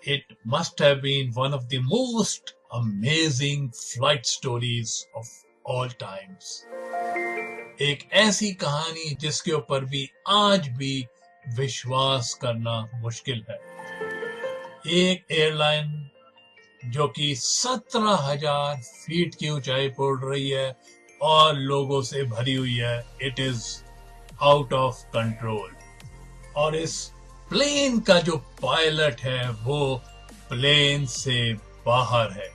It must have been one of the most amazing flight stories of all times. एक ऐसी कहानी जिसके ऊपर भी आज भी विश्वास करना मुश्किल है. एक एयरलाइन जो कि 17,000 फीट की ऊंचाई पर उड़ रही है और लोगों से भरी हुई है. It is out of control. और इस प्लेन का जो पायलट है वो प्लेन से बाहर है.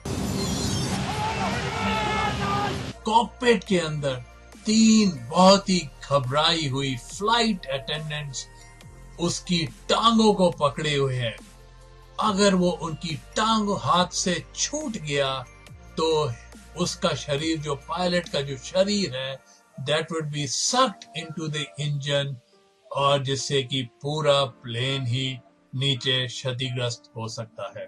कॉकपिट के अंदर 3 बहुत ही घबराई हुई फ्लाइट अटेंडेंट्स उसकी टांगों को पकड़े हुए हैं. अगर वो उनकी टांग हाथ से छूट गया तो उसका शरीर, जो पायलट का जो शरीर है, that would be sucked into the engine, और जिससे कि पूरा प्लेन ही नीचे क्षतिग्रस्त हो सकता है.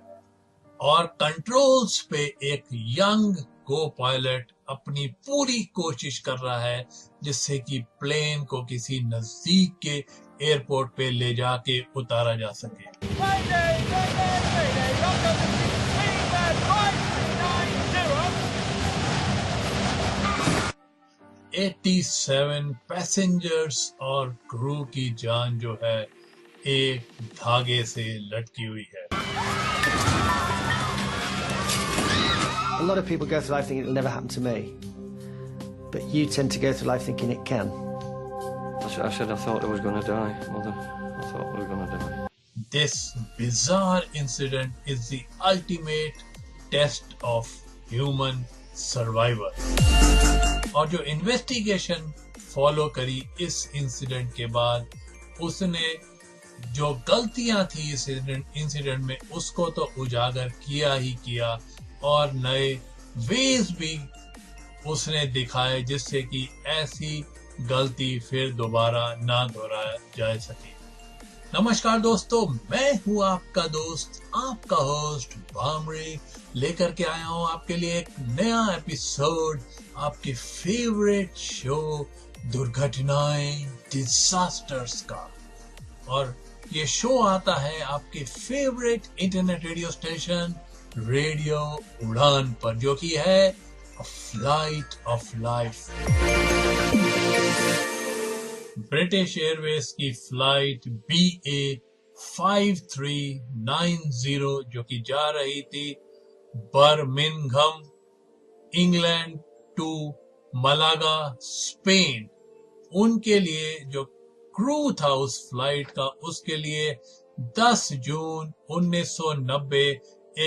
और कंट्रोल्स पे एक यंग को पायलट अपनी पूरी कोशिश कर रहा है जिससे कि प्लेन को किसी नजदीक के एयरपोर्ट पे ले जाके उतारा जा सके. 87 पैसेंजर्स और क्रू की जान जो है एक धागे से लटकी हुई है. A lot of people go through life thinking it'll never happen to me, but you tend to go through life thinking it can. I said I thought I was going to die, Mother. I thought we were going to die. This bizarre incident is the ultimate test of human survival. और जो investigation follow करी इस incident के बाद, उसने जो गलतियां थी इस इंसिडेंट में उसको तो उजागर किया ही किया और नए वेज भी उसने दिखाए जिससे कि ऐसी गलती फिर दोबारा ना दोहराया जा सके. नमस्कार दोस्तों, मैं हूं आपका दोस्त, आपका होस्ट भामरे, लेकर के आया हूं आपके लिए एक नया एपिसोड आपके फेवरेट शो दुर्घटनाएं डिजास्टर्स का. और ये शो आता है आपके favourite internet radio station radio Udaan पर, जो कि है a flight of life. British Airways की फ्लाइट BA 5390 जो कि जा रही थी Birmingham England to Malaga Spain, उनके लिए जो क्रू था उस फ्लाइट का, उसके लिए 10 जून 1990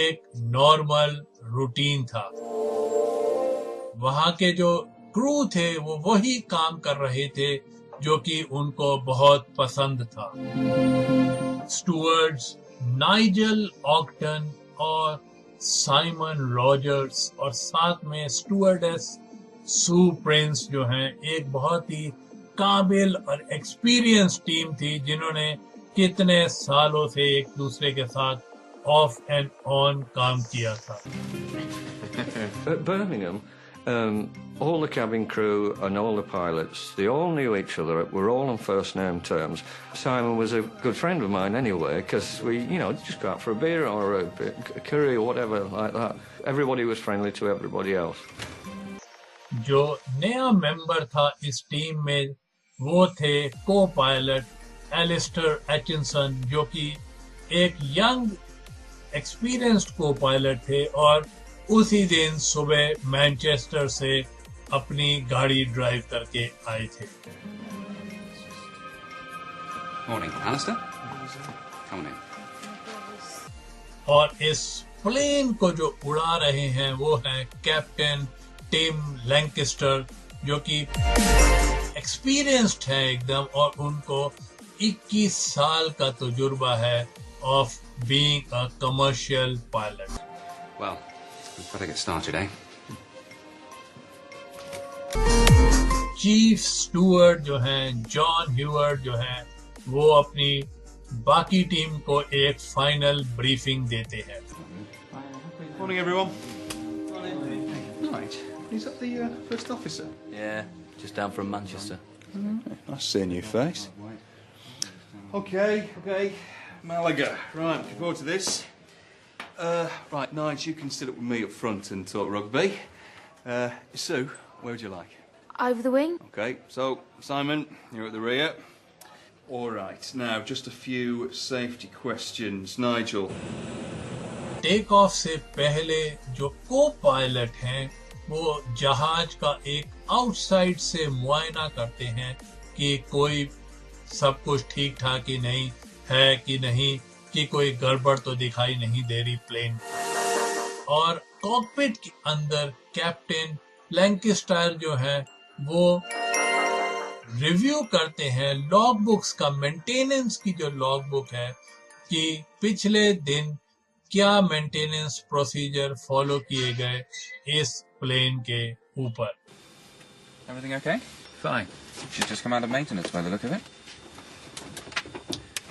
एक नॉर्मल रूटीन था. वहां के जो क्रू थे वो वही काम कर रहे थे जो कि उनको बहुत पसंद था. स्टूवर्ड्स नाइजल ऑक्टन और साइमन रॉजर्स और साथ में स्टूवर्डेस सू प्रिंस जो हैं, एक बहुत ही काबिल और एक्सपीरियंस टीम थी जिन्होंने कितने सालों से एक दूसरे के साथ ऑफ एंड ऑन काम किया था. At Birmingham, all the cabin crew and all the pilots, they all knew each other. We're all on first name terms. Simon was a good friend of mine anyway, because we, just go out for a beer or a curry or whatever like that. Everybody was friendly to everybody else. जो नया member था इस team में वो थे को pilot Alastair एचिंसन, जो कि एक यंग एक्सपीरियंस्ड को पायलट थे और उसी दिन सुबह मैनचेस्टर से अपनी गाड़ी ड्राइव करके आए थे. Morning, Alistair. Come on in. और इस प्लेन को जो उड़ा रहे हैं वो है कैप्टन टिम लैंकेस्टर, जो कि एक्सपीरियंस्ड है एकदम, और उनको 21 साल का तजुर्बा है of being a commercial pilot. Well, we've got to get started, eh? Chief Steward जो हैं जॉन ह्यूवर्ड जो हैं, वो अपनी बाकी टीम को एक फाइनल ब्रीफिंग देते हैं. Morning, everyone. Morning. Right. Is that the first officer? Yeah, just down from Manchester. Nice seeing your face. Okay. Malaga. Right, looking forward to this. Right, Nige, you can sit up with me up front and talk rugby. Sue, where would you like? Over the wing. OK, so, Simon, you're at the rear. All right, now, just a few safety questions. Nigel. Take off से पहले जो को pilot हैं वो जहाज का एक outside से मुआयना करते हैं कि कोई सब कुछ ठीक ठाक ही नहीं है कि नहीं, कि कोई गड़बड़ तो दिखाई नहीं दे रही प्लेन। और कॉकपिट के अंदर कैप्टन लैंकेस्टायर जो है वो रिव्यू करते हैं लॉग बुक्स का, मेंटेनेंस की जो लॉग बुक है कि पिछले दिन क्या मेंटेनेंस प्रोसीजर फॉलो किए गए इस प्लेन के ऊपर। Everything okay? Fine. She's just come out of maintenance by the look of it.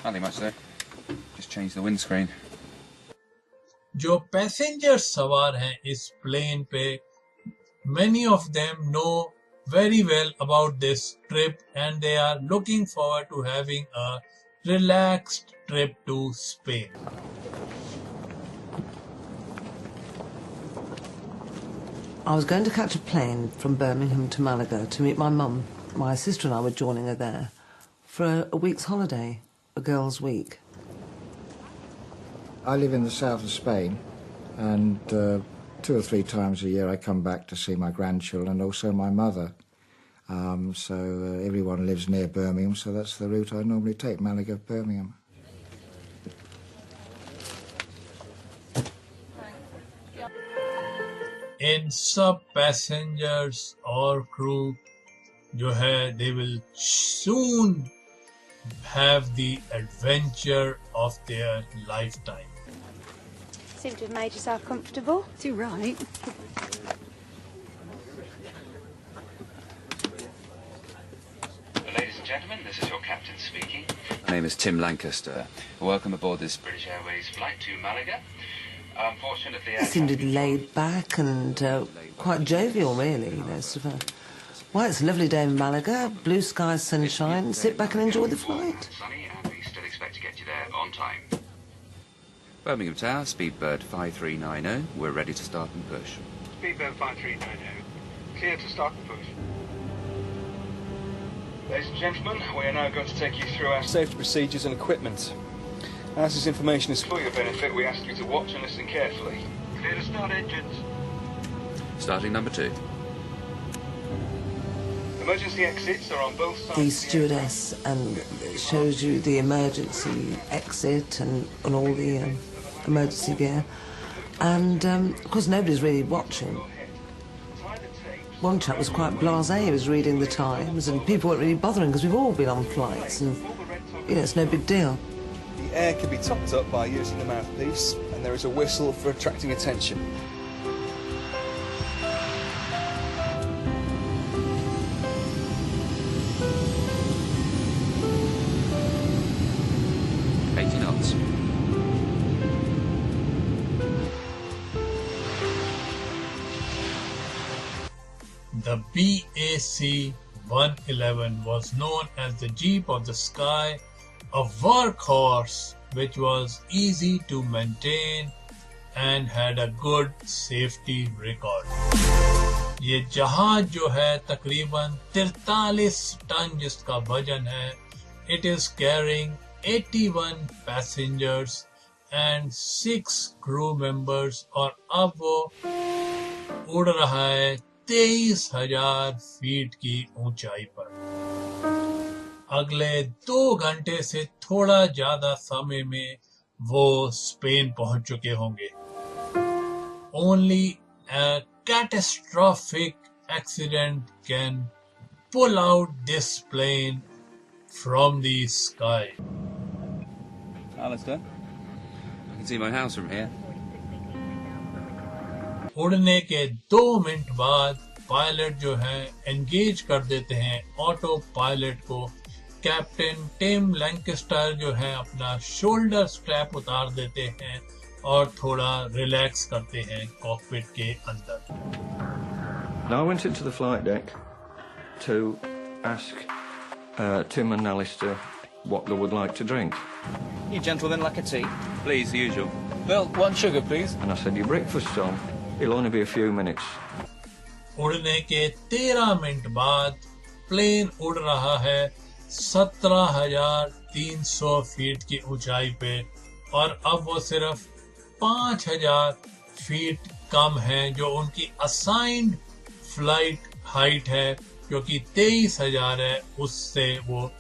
Nothing much there. Just changed the windscreen. जो पैसेंजर्स सवार हैं इस प्लेन पे, many of them know very well about this trip and they are looking forward to having a relaxed trip to Spain. I was going to catch a plane from Birmingham to Malaga to meet my mum. My sister and I were joining her there for a week's holiday, a girls' week. I live in the south of Spain, and 2 or 3 times a year I come back to see my grandchildren and also my mother. Everyone lives near Birmingham, so that's the route I normally take, Malaga, Birmingham. इन सब passengers और crew जो है they will soon have the adventure of their lifetime. Seem to have made yourself comfortable. Too right. Ladies and gentlemen, this is your captain speaking. My name is Tim Lancaster. Welcome aboard this British Airways flight to Malaga. Unfortunately, It seemed laid back and quite jovial, really. You know, sort of well, it's a lovely day in Malaga, blue skies, sunshine. Sit back and enjoy the flight. Sunny, and we still expect to get you there on time. Birmingham Tower, Speedbird 5390. We're ready to start and push. Speedbird 5390. Clear to start and push. Ladies and gentlemen, we are now going to take you through our safety procedures and equipment. As this information is for your benefit, we ask you to watch and listen carefully. Clear to start engines. Starting number 2. Emergency exits are on both sides. The stewardess shows you the emergency exit and all the emergency gear. And, of course, nobody's really watching. One chap was quite blasé, he was reading the Times, and people weren't really bothering because we've all been on flights and, you know, it's no big deal. The air can be topped up by using the mouthpiece, and there is a whistle for attracting attention. The BAC 111 was known as the Jeep of the Sky, a workhorse which was easy to maintain and had a good safety record. ये जहाज जो है तकरीबन 43 ton जिसका वजन है, it is carrying 81 passengers and 6 crew members और अब वो उड़ रहा है 23,000 फीट की ऊंचाई पर। अगले 2 घंटे से थोड़ा ज्यादा समय में वो स्पेन पहुंच चुके होंगे। Only a catastrophic accident can pull out this plane from the sky. Alistair, I can see my house from here. उड़ने के 2 मिनट बाद पायलट जो है एंगेज कर देते हैं ऑटो पायलट को। कैप्टन टिम लैंकेस्टर जो है अपना शोल्डर स्ट्रैप उतार देते हैं और थोड़ा रिलैक्स करते हैं कॉकपिट के अंदर। Now I went into the flight deck to ask Tim and Alistair what they would like to drink. You gentlemen like a tea? Please, the usual. Bill, 1 sugar, please. And I said, your breakfast's on. It'll only be a few minutes. उड़ने के 13 minute बाद plane उड़ रहा है 17,300 feet की ऊंचाई पे और अब वो सिर्फ 5,000 फीट कम है जो उनकी असाइंड फ्लाइट हाइट है जो कि 23,000 है, उससे वो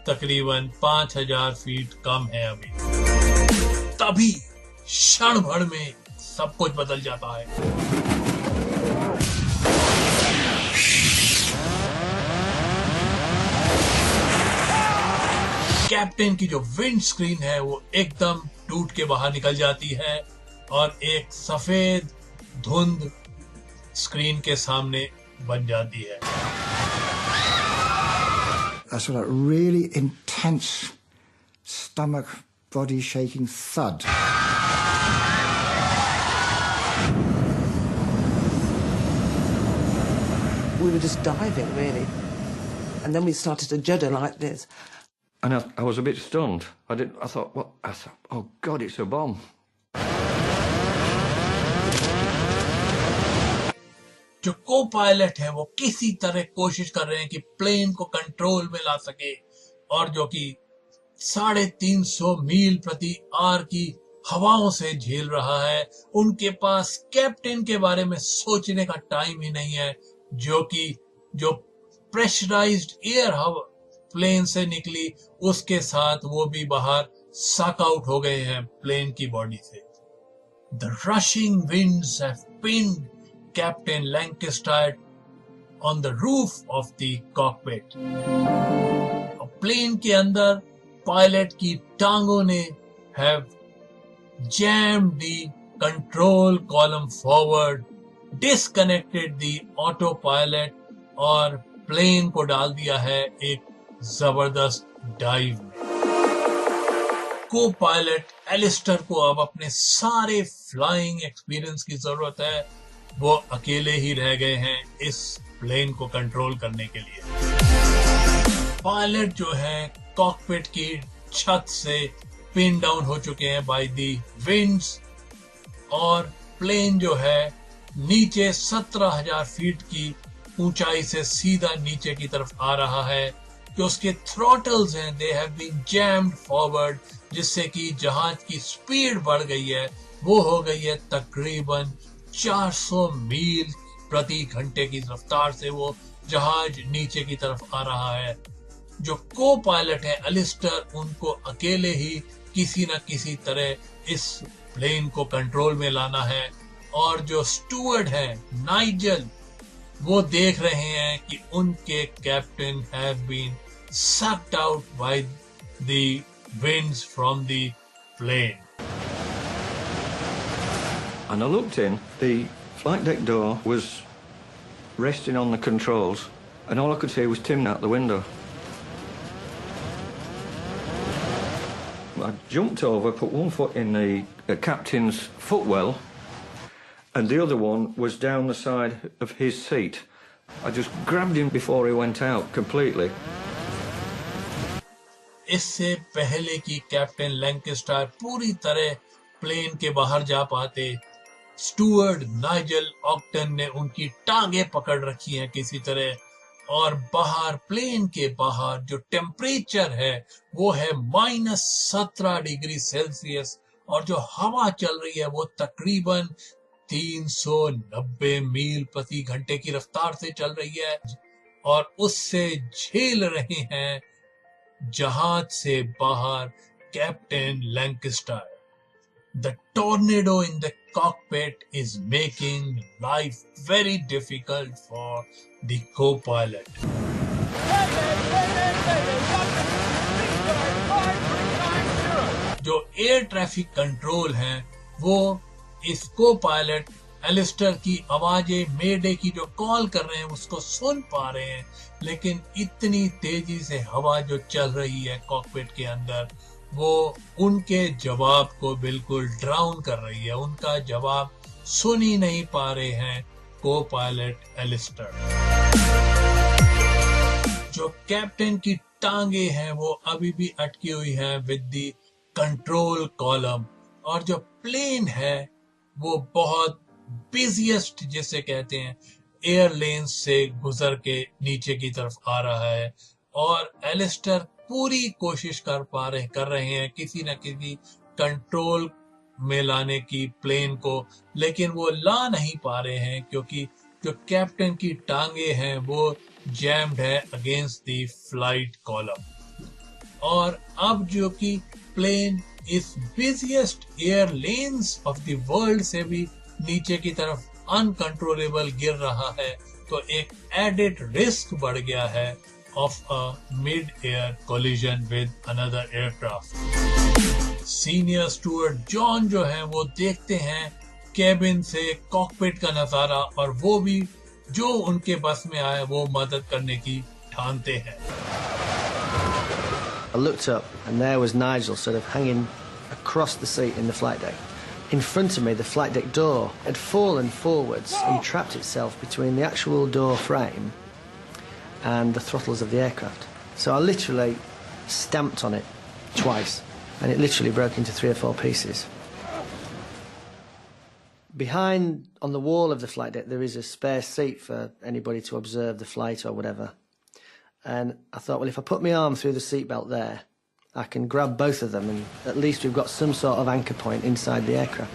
तकरीबन 5,000 फीट कम है अभी। तभी क्षण भर में सब कुछ बदल जाता है। कैप्टन की जो विंड स्क्रीन है वो एकदम टूट के बाहर निकल जाती है और एक सफेद धुंध स्क्रीन के सामने बन जाती है। A sort of really intense stomach body shaking thud. We were just diving, really. And then we started to judder like this. And I was a bit stunned. I thought, what? I thought, oh God, it's a bomb. जो को pilot है वो किसी तरह कोशिश कर रहे हैं कि प्लेन को कंट्रोल में ला सके और जो कि 350 मील प्रति आवर की हवाओं से झेल रहा है। उनके पास कैप्टन के बारे में सोचने का टाइम ही नहीं है जो प्रेशराइज्ड एयर हवा प्लेन से निकली उसके साथ वो भी बाहर सक आउट हो गए हैं प्लेन की बॉडी से। The rushing winds have pinned Captain Lancaster on the roof of the cockpit. Plane के अंदर पायलट की टांगों ने have jammed the control column forward, disconnected the autopilot और प्लेन को डाल दिया है एक जबरदस्त डाइव में। को पायलट एलिस्टर को अब अपने सारे फ्लाइंग एक्सपीरियंस की जरूरत है। वो अकेले ही रह गए हैं इस प्लेन को कंट्रोल करने के लिए। पायलट जो है कॉकपिट की छत से पिन डाउन हो चुके हैं बाय दी विंड्स और प्लेन जो है नीचे 17,000 फीट की ऊंचाई से सीधा नीचे की तरफ आ रहा है। जो उसके थ्रॉटल्स हैं they have been jammed forward, जिससे कि जहाज की स्पीड बढ़ गई है, वो हो गई है तकरीबन 400 मील प्रति घंटे की रफ्तार से वो जहाज नीचे की तरफ आ रहा है। जो को पायलट है एलिस्टर, उनको अकेले ही किसी न किसी तरह इस प्लेन को कंट्रोल में लाना है और जो स्टूवर्ड है नाइजल, वो देख रहे हैं कि उनके captain have been sucked out by the winds from the plane. And I looked in, the flight deck door was resting on the controls and all I could see was Tim out the window. I jumped over, put one foot in the captain's footwell and the other one was down the side of his seat. I just grabbed him before he went out completely. इससे पहले कि captain Lancaster पूरी तरह plane के बाहर जा पाते, steward Nigel ऑक्टन ने उनकी टांगे पकड़ रखी हैं किसी तरह और बाहर प्लेन के बाहर जो टेम्परेचर है वो है -17 डिग्री सेल्सियस और जो हवा चल रही है वो तकरीबन 390 मील प्रति घंटे की रफ्तार से चल रही है और उससे झेल रहे हैं जहाज से बाहर captain Lancaster. The tornado in the cockpit is making life very difficult for the co-pilot. जो एयर ट्रैफिक कंट्रोल है वो इस को-पायलट एलिस्टर की आवाजें मेडे की जो कॉल कर रहे हैं उसको सुन पा रहे हैं, लेकिन इतनी तेजी से हवा जो चल रही है कॉकपिट के अंदर वो उनके जवाब को बिल्कुल ड्राउन कर रही है। उनका जवाब सुन ही नहीं पा रहे हैं को पायलट एलिस्टर। जो कैप्टन की टांगे हैं वो अभी भी अटकी हुई हैं विद द कंट्रोल कॉलम और जो प्लेन है वो बहुत बिजिएस्ट जिसे कहते हैं एयर लेन्स से गुजर के नीचे की तरफ आ रहा है और एलिस्टर पूरी कोशिश कर रहे हैं किसी न किसी कंट्रोल में लाने की प्लेन को, लेकिन वो ला नहीं पा रहे हैं क्योंकि जो कैप्टन की टांगे हैं वो जैम्ड है अगेंस्ट द फ्लाइट कॉलम। और अब जो कि प्लेन इस busiest air lens of the world से भी नीचे की तरफ अनकंट्रोलेबल गिर रहा है, तो एक एडेड रिस्क बढ़ गया है of a mid air collision with another aircraft. Senior Steward John जो है वो देखते हैं केबिन से कॉकपिट का नजारा और वो भी जो उनके बस में आए वो मदद करने की ठानते हैं। I looked up and there was Nigel sort of hanging across the seat in the flight deck. In front of me, the flight deck door had fallen forwards and trapped itself between the actual door frame and the throttles of the aircraft. So I literally stamped on it twice and it literally broke into 3 or 4 pieces. Behind, on the wall of the flight deck, there is a spare seat for anybody to observe the flight or whatever. And I thought, well, if I put my arm through the seatbelt there, I can grab both of them and at least we've got some sort of anchor point inside the aircraft.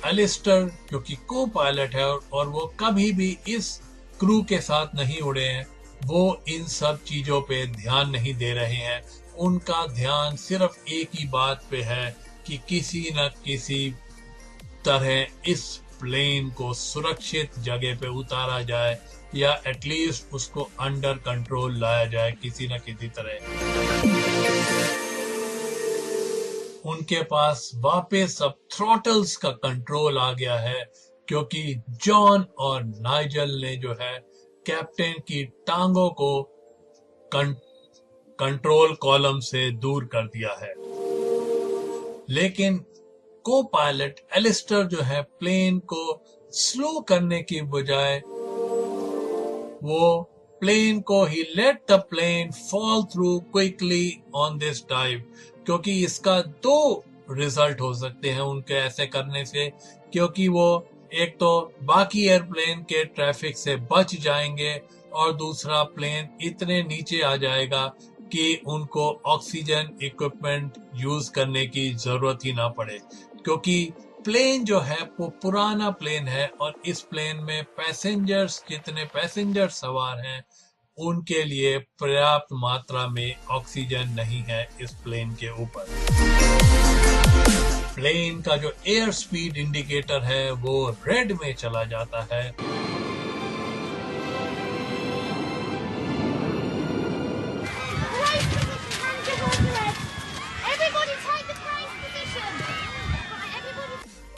Alastair जो कि को pilot है और वो कभी भी इस crew के साथ नहीं उड़े हैं, वो इन सब चीजों पे ध्यान नहीं दे रहे हैं। उनका ध्यान सिर्फ एक ही बात पे है कि किसी न किसी तरह इस प्लेन को सुरक्षित जगह पे उतारा जाए या एटलीस्ट उसको अंडर कंट्रोल लाया जाए किसी न किसी तरह। उनके पास वापस अब थ्रॉटल्स का कंट्रोल आ गया है क्योंकि जॉन और नाइजल ने जो है कैप्टन की टांगों को कंट्रोल कॉलम से दूर कर दिया है। लेकिन को पायलट एलिस्टर जो है प्लेन को स्लो करने की बजाय वो प्लेन को ही let the plane fall through quickly on this dive, क्योंकि इसका 2 रिजल्ट हो सकते हैं उनके ऐसे करने से, क्योंकि वो एक तो बाकी एयरप्लेन के ट्रैफिक से बच जाएंगे और दूसरा प्लेन इतने नीचे आ जाएगा कि उनको ऑक्सीजन इक्विपमेंट यूज करने की जरूरत ही ना पड़े, क्योंकि प्लेन जो है वो पुराना प्लेन है और इस प्लेन में पैसेंजर्स जितने पैसेंजर सवार हैं उनके लिए पर्याप्त मात्रा में ऑक्सीजन नहीं है इस प्लेन के ऊपर। प्लेन का जो एयर स्पीड इंडिकेटर है वो रेड में चला जाता है।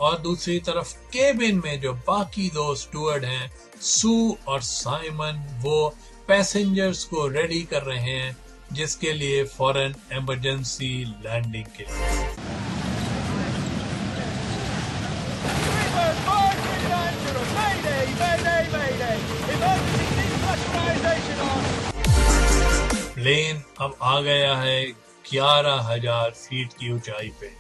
और दूसरी तरफ केबिन में जो बाकी 2 स्टूअर्ड हैं, सू और साइमन, वो पैसेंजर्स को रेडी कर रहे हैं जिसके लिए फॉरेन इमरजेंसी लैंडिंग के लिए। प्लेन अब आ गया है 11,000 फीट की ऊंचाई पे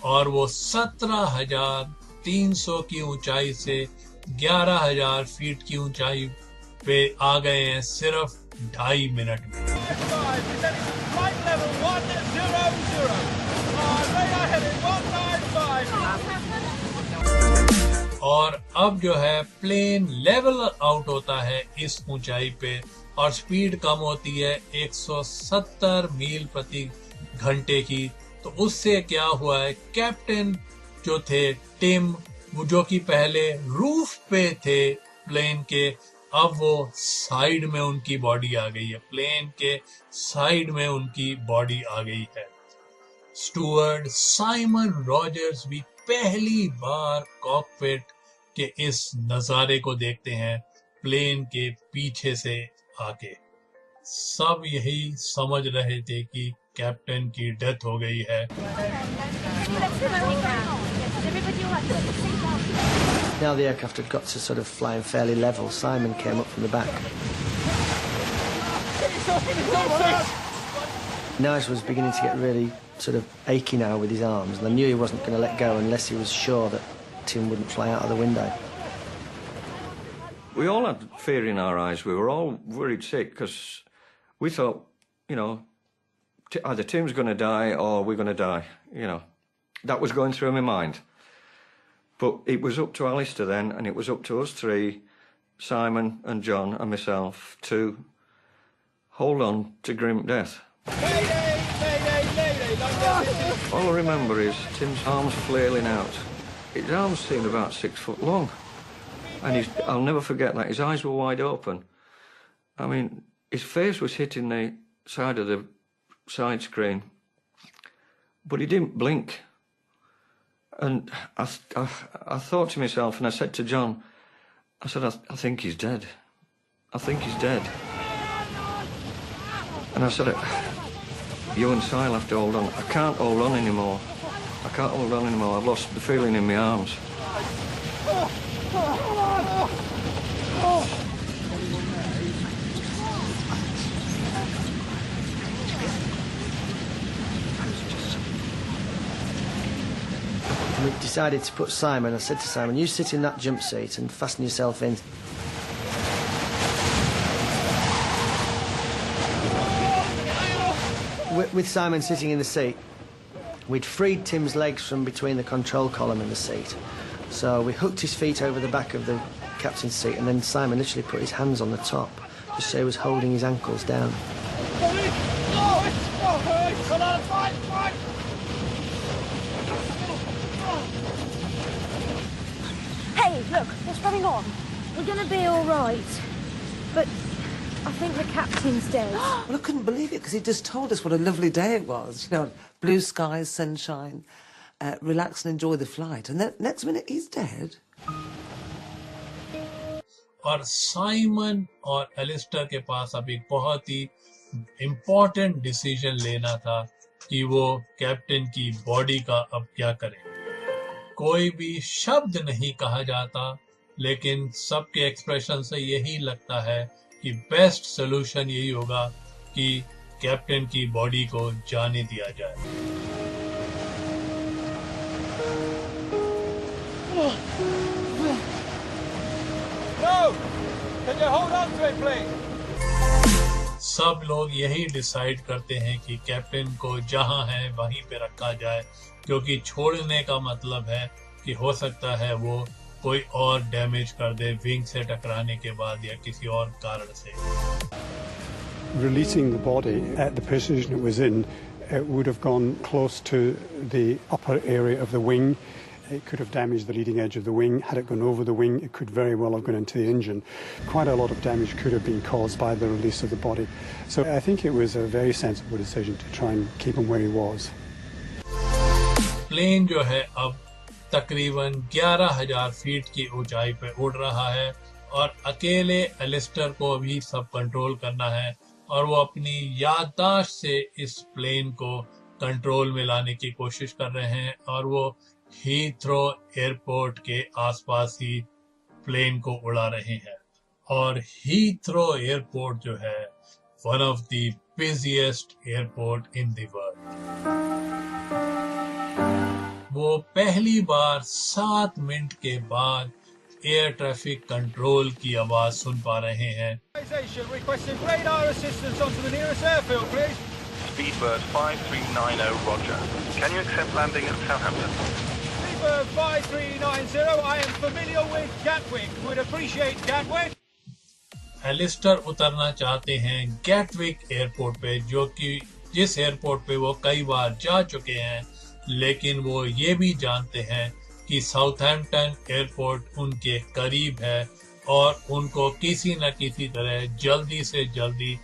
और वो 17,300 की ऊंचाई से 11,000 फीट की ऊंचाई पे आ गए हैं सिर्फ 2.5 मिनट में। और अब जो है प्लेन लेवल आउट होता है इस ऊंचाई पे और स्पीड कम होती है 170 मील प्रति घंटे की। तो उससे क्या हुआ है, कैप्टन जो थे टिम, जो कि पहले रूफ पे थे प्लेन के, अब वो साइड में उनकी बॉडी आ गई है, प्लेन के साइड में उनकी बॉडी आ गई है। स्टूअर्ड साइमन रॉजर्स भी पहली बार कॉकपिट के इस नजारे को देखते हैं प्लेन के पीछे से आके। सब यही समझ रहे थे कि कैप्टन की डेथ हो गई है। Now the aircraft had got to sort of flying fairly level. Simon came up from the back. Nigel was beginning to get really sort of achy now with his arms, and I knew he wasn't going to let go unless he was sure that Tim wouldn't fly out of the window. We all had fear in our eyes. We were all worried sick because we thought, you know, either Tim's going to die or we're going to die, you know. That was going through my mind. But it was up to Alistair then, and it was up to us three, Simon and John and myself, to hold on to grim death. All I remember is Tim's arms flailing out. His arms seemed about 6 foot long. And I'll never forget that. His eyes were wide open. I mean, his face was hitting the side of the side screen. But he didn't blink. And I thought to myself, and I said to John, I said, I think he's dead. I think he's dead. And I said, you and Sil have to hold on. I can't hold on anymore. I can't hold on anymore. I've lost the feeling in my arms. We decided to put Simon. I said to Simon, you sit in that jump seat and fasten yourself in. With Simon sitting in the seat, we'd freed Tim's legs from between the control column and the seat. So we hooked his feet over the back of the captain's seat, and then Simon literally put his hands on the top, just so he was holding his ankles down. Hey, look, what's going on? We're going to be all right. But I think the captain's dead. Well, I couldn't believe it, because he just told us what a lovely day it was. You know, blue skies, sunshine, relax and enjoy the flight. And then next minute, he's dead. और Simon और Alastair के पास अब एक बहुत ही important decision लेना था कि वो कैप्टन की बॉडी का अब क्या करें। कोई भी शब्द नहीं कहा जाता, लेकिन सबके एक्सप्रेशन से यही लगता है कि बेस्ट सॉल्यूशन यही होगा कि कैप्टन की बॉडी को जाने दिया जाए। Can you hold on to it, please? सब लोग यही डिसाइड करते हैं कि कैप्टन को जहां है वहीं पे रखा जाए, क्योंकि छोड़ने का मतलब है कि हो सकता है वो कोई और डैमेज कर दे विंग से टकराने के बाद या किसी और कारण से। Releasing the body at the position it was in, it would have gone close to the upper area of the wing. It could have damaged the leading edge of the wing. Had it gone over the wing, it could very well have gone into the engine. Quite a lot of damage could have been caused by the release of the body. So I think it was a very sensible decision to try and keep him where he was. Plane जो है अब तकरीबन 11,000 feet की ऊंचाई पे उड़ रहा है और अकेले एलिस्टर को अभी सब कंट्रोल करना है और वो अपनी याददाश्त से इस प्लेन को कंट्रोल में लाने की कोशिश कर रहे हैं और वो हीथ्रो एयरपोर्ट के आसपास ही प्लेन को उड़ा रहे हैं। और हीथ्रो एयरपोर्ट जो है one of the busiest airport in the world. वो पहली बार 7 मिनट के बाद एयर ट्रैफिक कंट्रोल की आवाज सुन पा रहे हैं। Speedbird 5390, Roger. Can you accept landing at Southampton? Speedbird 5390, I am familiar with Gatwick. Would appreciate Gatwick. Alastair उतरना चाहते हैं गैटविक एयरपोर्ट पे, जो कि जिस एयरपोर्ट पे वो कई बार जा चुके हैं, लेकिन वो ये भी जानते हैं कि साउथहैम्पटन एयरपोर्ट उनके करीब है और उनको किसी न किसी तरह जल्दी से जल्दी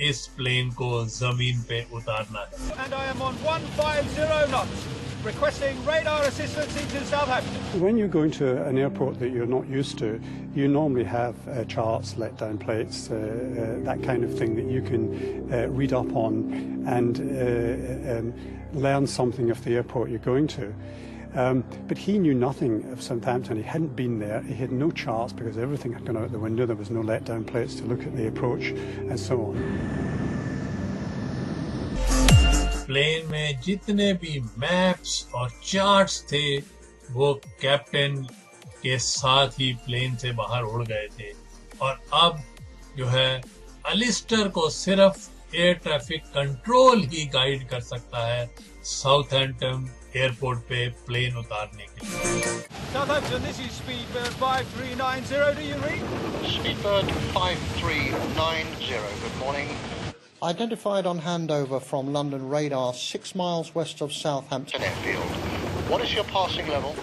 इस प्लेन को जमीन पे उतारना है। And I am on 150 knots, requesting radar assistance into Southampton. When you're going to an airport that you're not used to, you normally have charts, let-down plates, that kind of thing that you can read up on and learn something of the airport you're going to. But he knew nothing of Southampton. He hadn't been there. He had no charts because everything had gone out the window. There was no let-down plates to look at the approach and so on. Plane में जितने भी maps और charts थे वो captain के साथ ही plane से बाहर उड़ गए थे और अब जो है अलिस्टर को सिर्फ एयर ट्रैफिक कंट्रोल ही गाइड कर सकता है साउथहैम्पटन एयरपोर्ट पे प्लेन उतारने के लिए। Southampton, this is Speedbird 5390. Do you read? Speedbird 5390. Good morning. Identified on handover from London radar 6 miles west of Southampton Airfield. What is your passing level?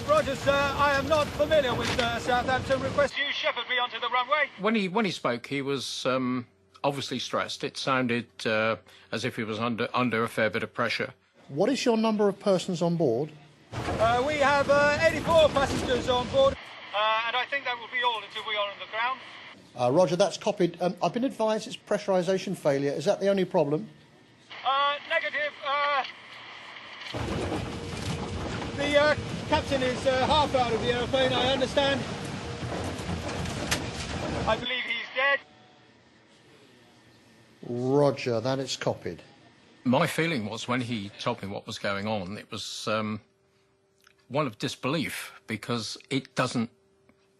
Roger, sir. I am not familiar with Southampton. Request you shepherd me onto the runway. When he spoke, he was obviously stressed. It sounded as if he was under a fair bit of pressure. What is your number of persons on board? We have 84 passengers on board, and I think that will be all until we are on the ground. Roger, that's copied. I've been advised it's pressurisation failure. Is that the only problem? Negative. The captain is half out of the aeroplane, I understand. I believe he's dead. Roger, that is copied. My feeling was when he told me what was going on, it was one of disbelief because it doesn't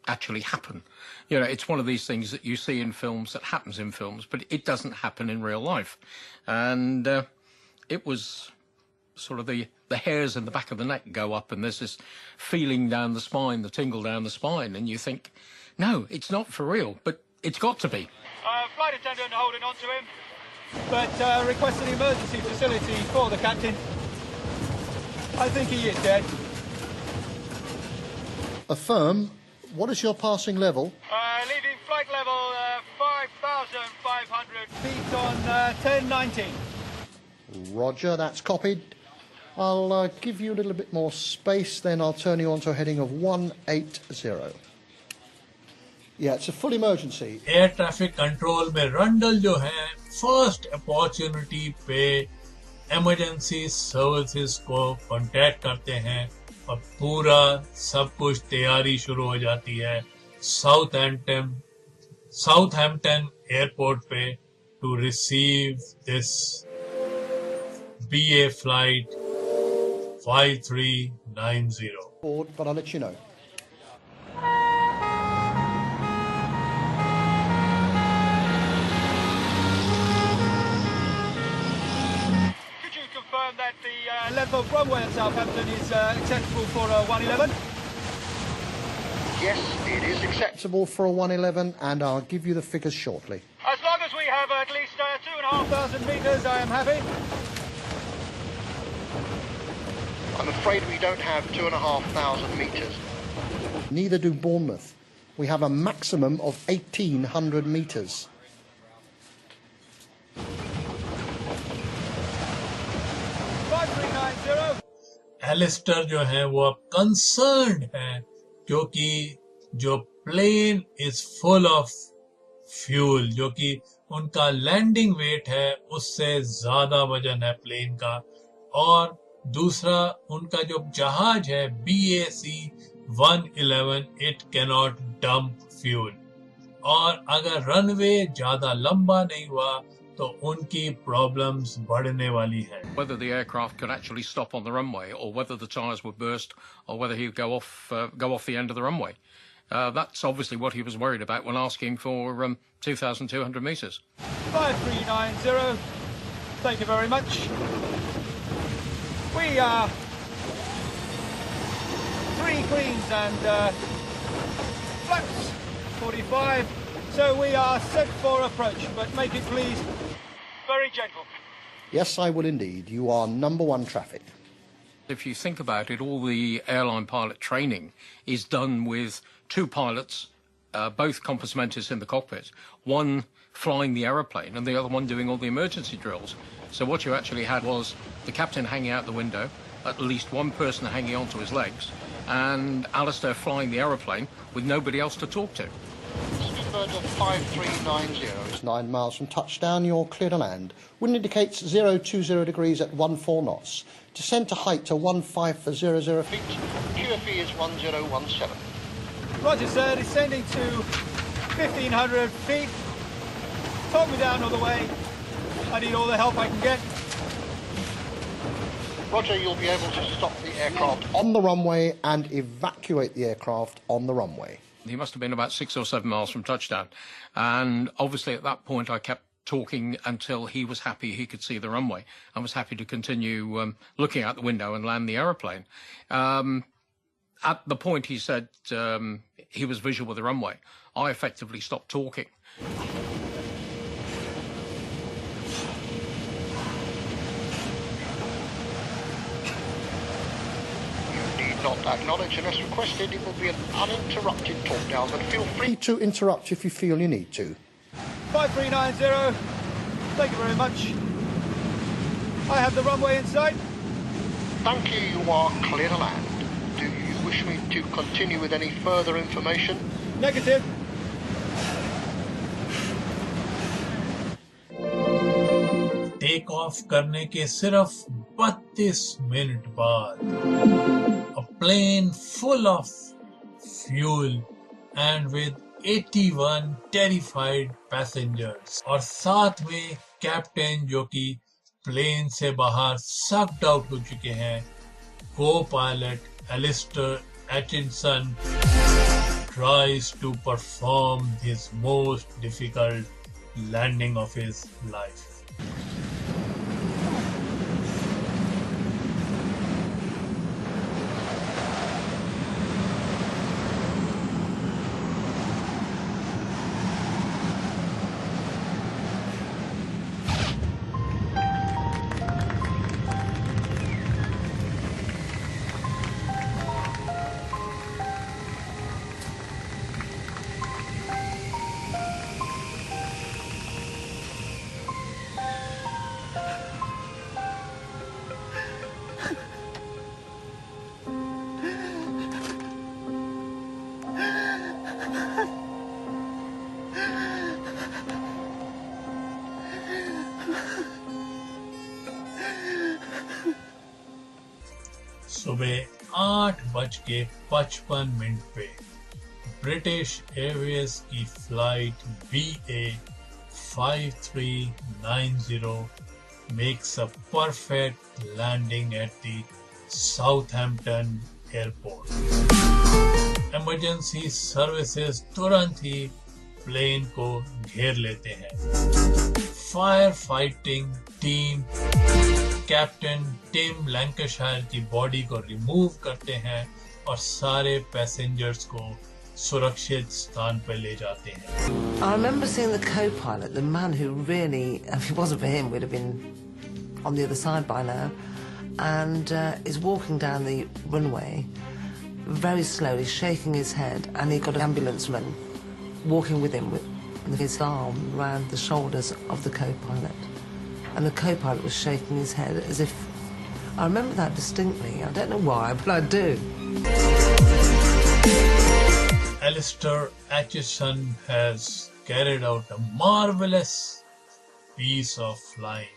actually happen. You know, it's one of these things that you see in films, that happens in films, but it doesn't happen in real life. And it was sort of the hairs in the back of the neck go up and there's this feeling down the spine, the tingle down the spine, and you think, no, it's not for real, but it's got to be. Flight attendant holding on to him, but request an emergency facility for the captain. I think he is dead. Affirm. What is your passing level? Leaving flight level 5,500 feet on 1090. Roger, that's copied. I'll give you a little bit more space, then I'll turn you on to a heading of 180. Yeah, it's a full emergency. Air traffic control में रंडल जो है first opportunity पे emergency services को contact करते हैं और पूरा सब कुछ तैयारी शुरू हो जाती है Southampton airport पे to receive this BA flight 5390. Board, but I'll let you know. Could you confirm that the length of runway at Southampton is acceptable for a 111? Yes, it is Acceptable for a 111, and I'll give you the figures shortly. As long as we have at least 2,500 metres, I am happy. I'm afraid we don't have 2,500 metres. Neither do Bournemouth. We have a maximum of 1,800 metres. Alastair जो है वो अब concerned है क्योंकि जो plane is full of fuel, जो कि उनका लैंडिंग वेट है उससे ज्यादा वजन है प्लेन का, और दूसरा उनका जो जहाज है BAC 111 it cannot dump fuel, और अगर रनवे ज्यादा लंबा नहीं हुआ तो उनकी problems बढ़ने वाली है. Whether the aircraft could actually stop on the runway, or whether the tyres would burst, or whether he would go off the end of the runway. That's obviously what he was worried about when asking for 2,200 metres. 5390. Thank you very much. We are 3 cleans and flaps 45. So we are set for approach, but make it please very gentle. Yes, I will indeed. You are number 1 traffic. If you think about it, all the airline pilot training is done with 2 pilots, both compartmenters in the cockpit, one flying the aeroplane and the other one doing all the emergency drills. So what you actually had was the captain hanging out the window, at least one person hanging onto his legs, and Alistair flying the aeroplane with nobody else to talk to. Speedbird 5390. It's 9 miles from touchdown. You're clear to land. Wind indicates 020 degrees at 14 knots. Descent to height to 1500 feet. QFE is 1017. Roger, sir. Descending to 1,500 feet. Talk me down all the way. I need all the help I can get. Roger, you'll be able to stop the aircraft on the runway and evacuate the aircraft on the runway. He must have been about 6 or 7 miles from touchdown. And obviously at that point I kept talking until he was happy he could see the runway and was happy to continue looking out the window and land the aeroplane. At the point he said he was visual with the runway, I effectively stopped talking. Not acknowledge unless requested. It will be an uninterrupted talk down, but feel free To interrupt if you feel you need to. 5390. Thank you very much. I have the runway in sight. Thank you, you are clear to land. Do you wish me to continue with any further information? Negative. Take off करने के सिर्फ 32 minute बाद a plane full of fuel and with 81 terrified passengers और साथ में captain जो कि plane से बाहर सक्ड आउट हो चुके हैं, co-pilot Alistair Atkinson tries to perform his most difficult landing of his life. सुबह 8:55 पे ब्रिटिश एयरवेज की flight BA 5390 makes a perfect landing at the Southampton airport. Emergency services तुरंत ही प्लेन को घेर लेते हैं. Fire fighting team captain Tim Lancashire की body को रिमूव करते हैं और सारे पैसेंजर्स को सुरक्षित स्थान पर ले जाते हैं. I remember seeing the co-pilot, the man who really, if it wasn't for him, we'd have been on the other side by now, and is walking down the runway very slowly, shaking his head, and he got an ambulanceman walking with him with his arm around the shoulders of the co-pilot. And the co-pilot was shaking his head as if... I remember that distinctly. I don't know why, but I do. Alistair Atkinson has carried out a marvelous piece of flying.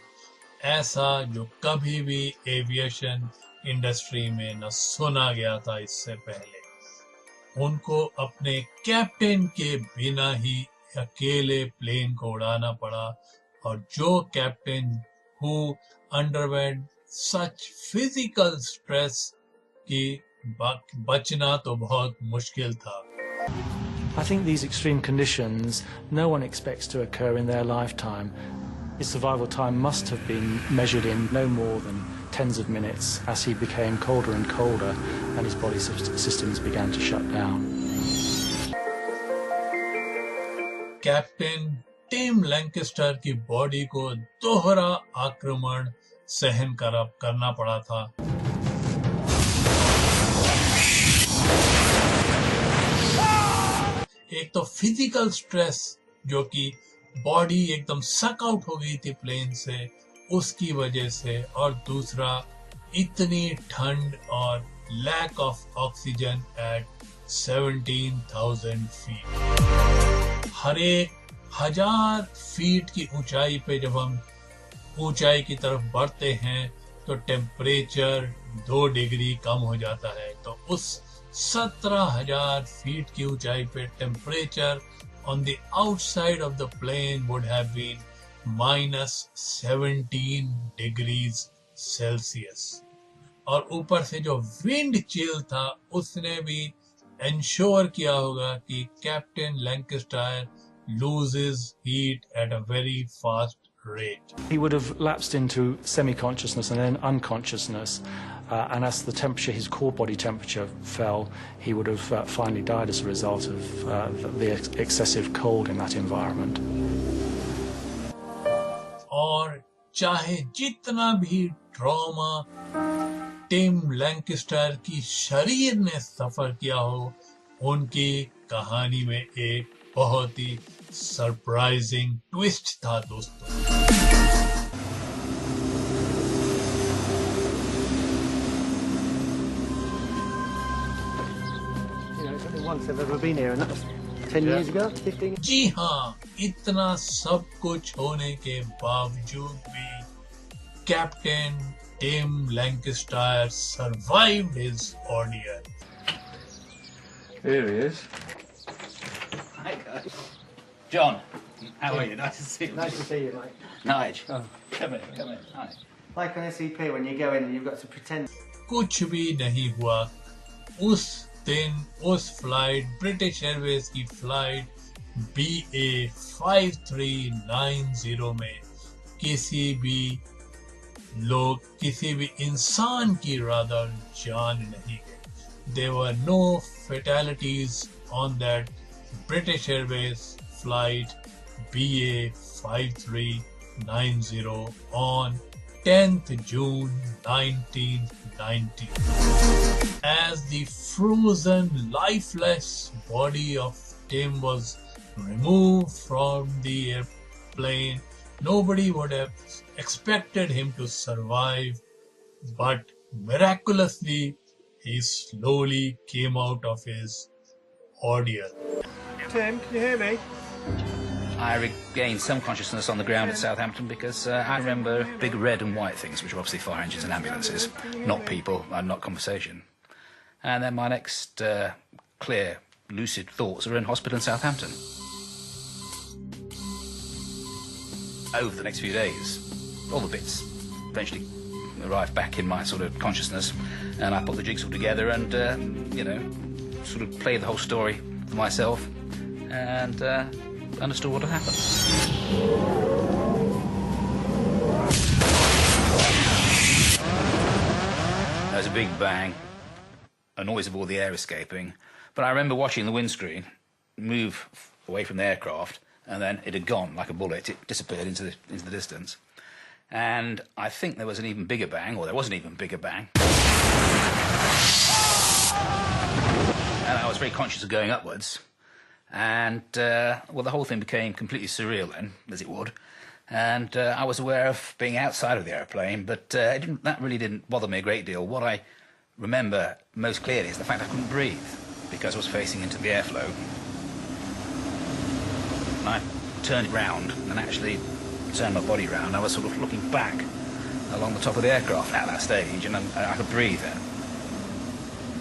ऐसा जो कभी भी aviation industry में न सुना गया था इससे पहले. उनको अपने कैप्टन के बिना ही अकेले प्लेन को उड़ाना पड़ा और जो captain who underwent such physical stress कि बचना तो बहुत मुश्किल था. I think these extreme conditions no one expects to occur in their lifetime. His survival time must have been measured in no more than tens of minutes as he became colder and colder and his body systems began to shut down. Captain Tim Lancaster की body को दोहरा आक्रमण सहन करना पड़ा था. एक तो फिजिकल स्ट्रेस जो कि बॉडी एकदम सक आउट हो गई थी प्लेन से उसकी वजह से, और दूसरा इतनी ठंड और lack of oxygen at 17,000 feet. हर एक 1000 फीट की ऊंचाई पे जब हम ऊंचाई की तरफ बढ़ते हैं तो टेम्परेचर 2 डिग्री कम हो जाता है. तो उस 17,000 फीट की ऊंचाई पे temperature on the outside of the plane would have been -17 degrees Celsius. और ऊपर से जो विंड चिल था उसने भी इंश्योर किया होगा कि captain लैंकेस्टायर loses heat at a very fast rate. He would have lapsed into semi-consciousness and then unconsciousness, and as the temperature, his core body temperature fell, he would have finally died as a result of the excessive cold in that environment. और चाहे जितना भी trauma Tim लैंकेस्टायर की शरीर ने सफर किया हो, उनकी कहानी में एक बहुत ही सरप्राइजिंग ट्विस्ट था दोस्तों. Once I've ever been here, and that was 10 years ago, 15. जी हाँ, इतना सब कुछ होने के बावजूद भी captain Tim Lancaster survived his ordeal. Here he is. Hi guys. John, how are you? Nice to see you. Nice to see you, mate. Nige. Oh. Come in. Hi. Like on SCP, when you go in and you've got to pretend. कुछ भी नहीं हुआ. उस दिन उस flight British Airways की flight BA 5390 में किसी भी इंसान की रादर जान नहीं गई. There were no fatalities on that British Airways flight BA 5390 on 10th June 1990. As the frozen, lifeless body of Tim was removed from the airplane, nobody would have expected him to survive, but miraculously, he slowly came out of his ordeal. Tim, can you hear me? I regained some consciousness on the ground at Southampton because I remember big red and white things, which were obviously fire engines and ambulances, not people and not conversation. And then my next clear, lucid thoughts were in hospital in Southampton. Over the next few days, all the bits eventually arrived back in my sort of consciousness, and I put the jigsaw together and, sort of played the whole story for myself and understood what had happened. There was a big bang, a noise of all the air escaping, but I remember watching the windscreen move away from the aircraft, and then it had gone like a bullet. It disappeared into the distance. And I think there was an even bigger bang, or there was an even bigger bang. And I was very conscious of going upwards. And, well, the whole thing became completely surreal then, as it would. And I was aware of being outside of the airplane, but that really didn't bother me a great deal. What I remember most clearly is the fact I couldn't breathe, because I was facing into the airflow. And I turned it round and actually turned my body round. I was sort of looking back along the top of the aircraft at that stage, and I could breathe then.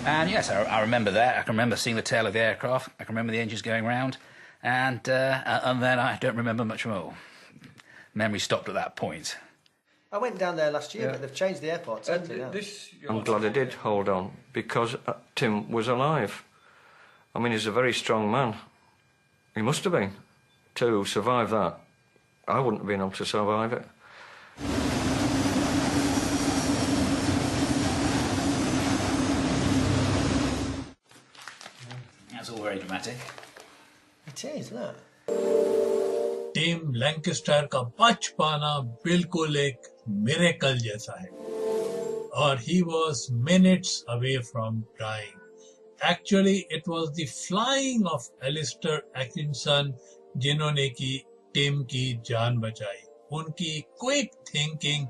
And yes, I remember that. I can remember seeing the tail of the aircraft. I can remember the engines going round, and then I don't remember much more. Memory stopped at that point. I went down there last year, but they've changed the airport totally now. I'm glad I did hold on, because Tim was alive. I mean, he's a very strong man. He must have been, to survive that. I wouldn't have been able to survive it. That's all very dramatic. It is, isn't it? Tim Lancaster का बच पाना बिल्कुल एक miracle जैसा है. और he was minutes away from dying. Actually, it was the flying of Alistair Atkinson जिन्होंने की टिम की जान बचाई. उनकी क्विक थिंकिंग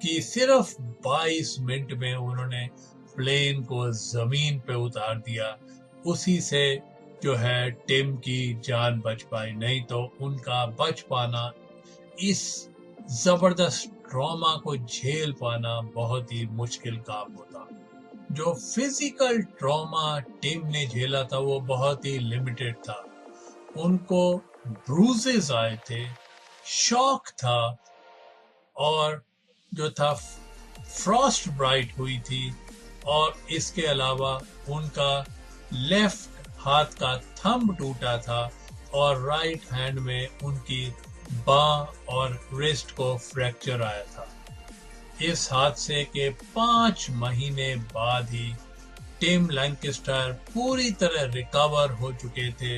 कि सिर्फ 22 मिनट में उन्होंने प्लेन को जमीन पे उतार दिया, उसी से जो है टिम की जान बच पाई. नहीं तो उनका बच पाना, इस जबरदस्त ट्रॉमा को झेल पाना बहुत ही मुश्किल काम होता. जो फिजिकल ट्रॉमा टिम ने झेला था वो बहुत ही लिमिटेड था. उनको ब्रूजेस आए थे, शॉक था, और जो था फ्रॉस्ट ब्राइट हुई थी और इसके अलावा उनका लेफ्ट हाथ का थंब टूटा था और राइट हैंड में उनकी बाह और रिस्ट को फ्रैक्चर आया था। इस हादसे के 5 महीने बाद ही टिम लैंकेस्टर पूरी तरह रिकवर हो चुके थे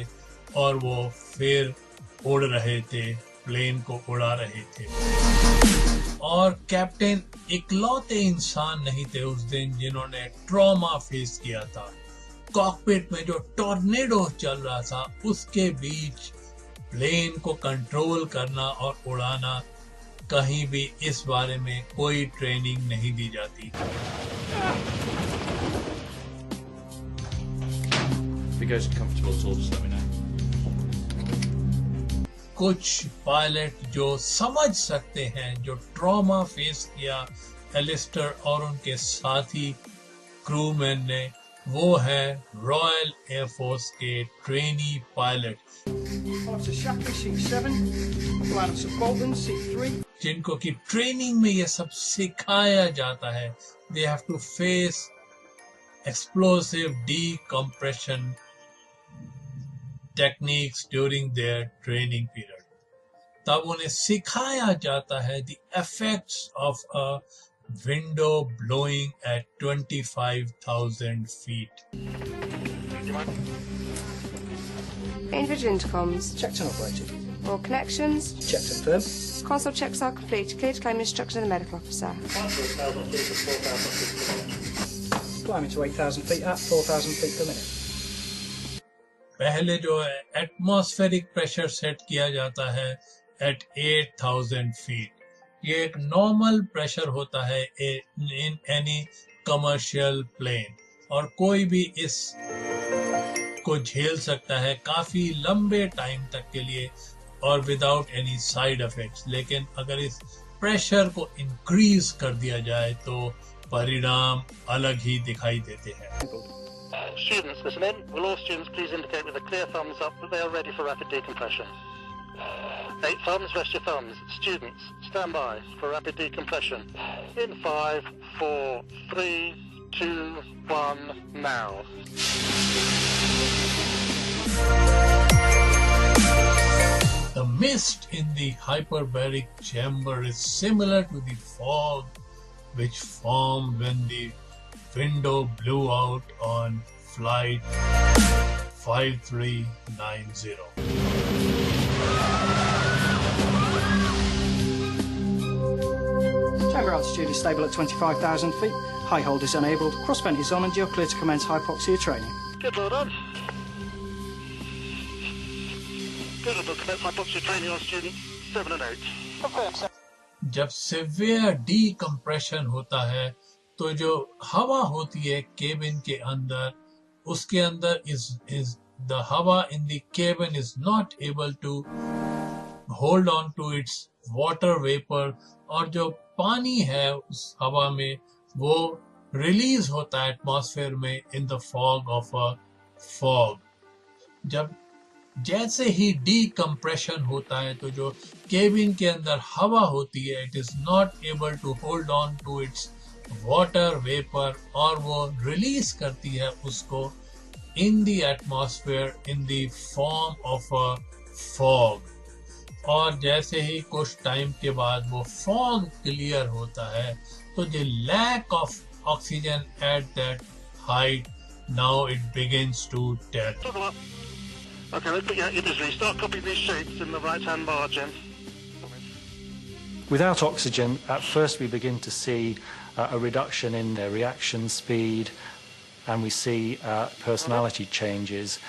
और वो फिर उड़ रहे थे, प्लेन को उड़ा रहे थे। और कैप्टन इकलौते इंसान नहीं थे उस दिन जिन्होंने ट्रॉमा फेस किया था। कॉकपिट में जो टॉर्नेडो चल रहा था उसके बीच प्लेन को कंट्रोल करना और उड़ाना, कहीं भी इस बारे में कोई ट्रेनिंग नहीं दी जाती। कुछ पायलट जो समझ सकते हैं, जो ट्रॉमा फेस किया एलिस्टर और उनके साथी क्रूमैन ने, वो है रॉयल एयरफोर्स के ट्रेनी पायलट जिनको की ट्रेनिंग में ये सब सिखाया जाता है। They have to face explosive decompression techniques during their training period. तब उन्हें सिखाया जाता है the effects of a window blowing at 25,000 feet. Individual intercoms. Checked and operated. All connections. Checked and firm. Console checks are complete. Clear to claim instruction of the medical officer. Climbing to 8,000 feet at 4,000 feet per minute. पहले जो है atmospheric pressure set किया जाता है at 8,000 feet. ये एक normal pressure होता है in any commercial plane और कोई भी इस को झेल सकता है काफी लंबे टाइम तक के लिए और विदाउट एनी साइड इफेक्ट्स। लेकिन अगर इस प्रेशर को इंक्रीज कर दिया जाए तो परिणाम अलग ही दिखाई देते हैं। Students, listen in. Will all students please indicate with a clear thumbs up that they are ready for rapid decompression? 8 thumbs, rest your thumbs. Students, stand by for rapid decompression. In 5, 4, 3, 2, 1, now. The mist in the hyperbaric chamber is similar to the fog which formed when the window blew out on flight 5390. Chamber altitude is stable at 25,000 feet. High hold is enabled. Cross vent is on and you're clear to commence hypoxia training. Good, well done. Good, we'll commence hypoxia training on students 7 and 8. Confirm. जब severe decompression होता है तो जो हवा होती है cabin के अंदर, उसके अंदर is the हवा in the cabin is not able to hold on to its water vapor और जो पानी है उस हवा में वो रिलीज होता है एटमॉस्फेयर में in the fog of a fog. जब जैसे ही decompression होता है तो जो केबिन के अंदर हवा होती है it is not able to hold on to its water vapor और वो रिलीज करती है उसको in the atmosphere in the form of a fog. और जैसे ही कुछ टाइम के बाद वो fog क्लियर होता है तो the lack of oxygen at that height, now it begins to tell. Okay, let's put your imagery. Start copying these shapes in the right-hand margin. Without oxygen, at first we begin to see a reduction in their reaction speed, and we see personality changes,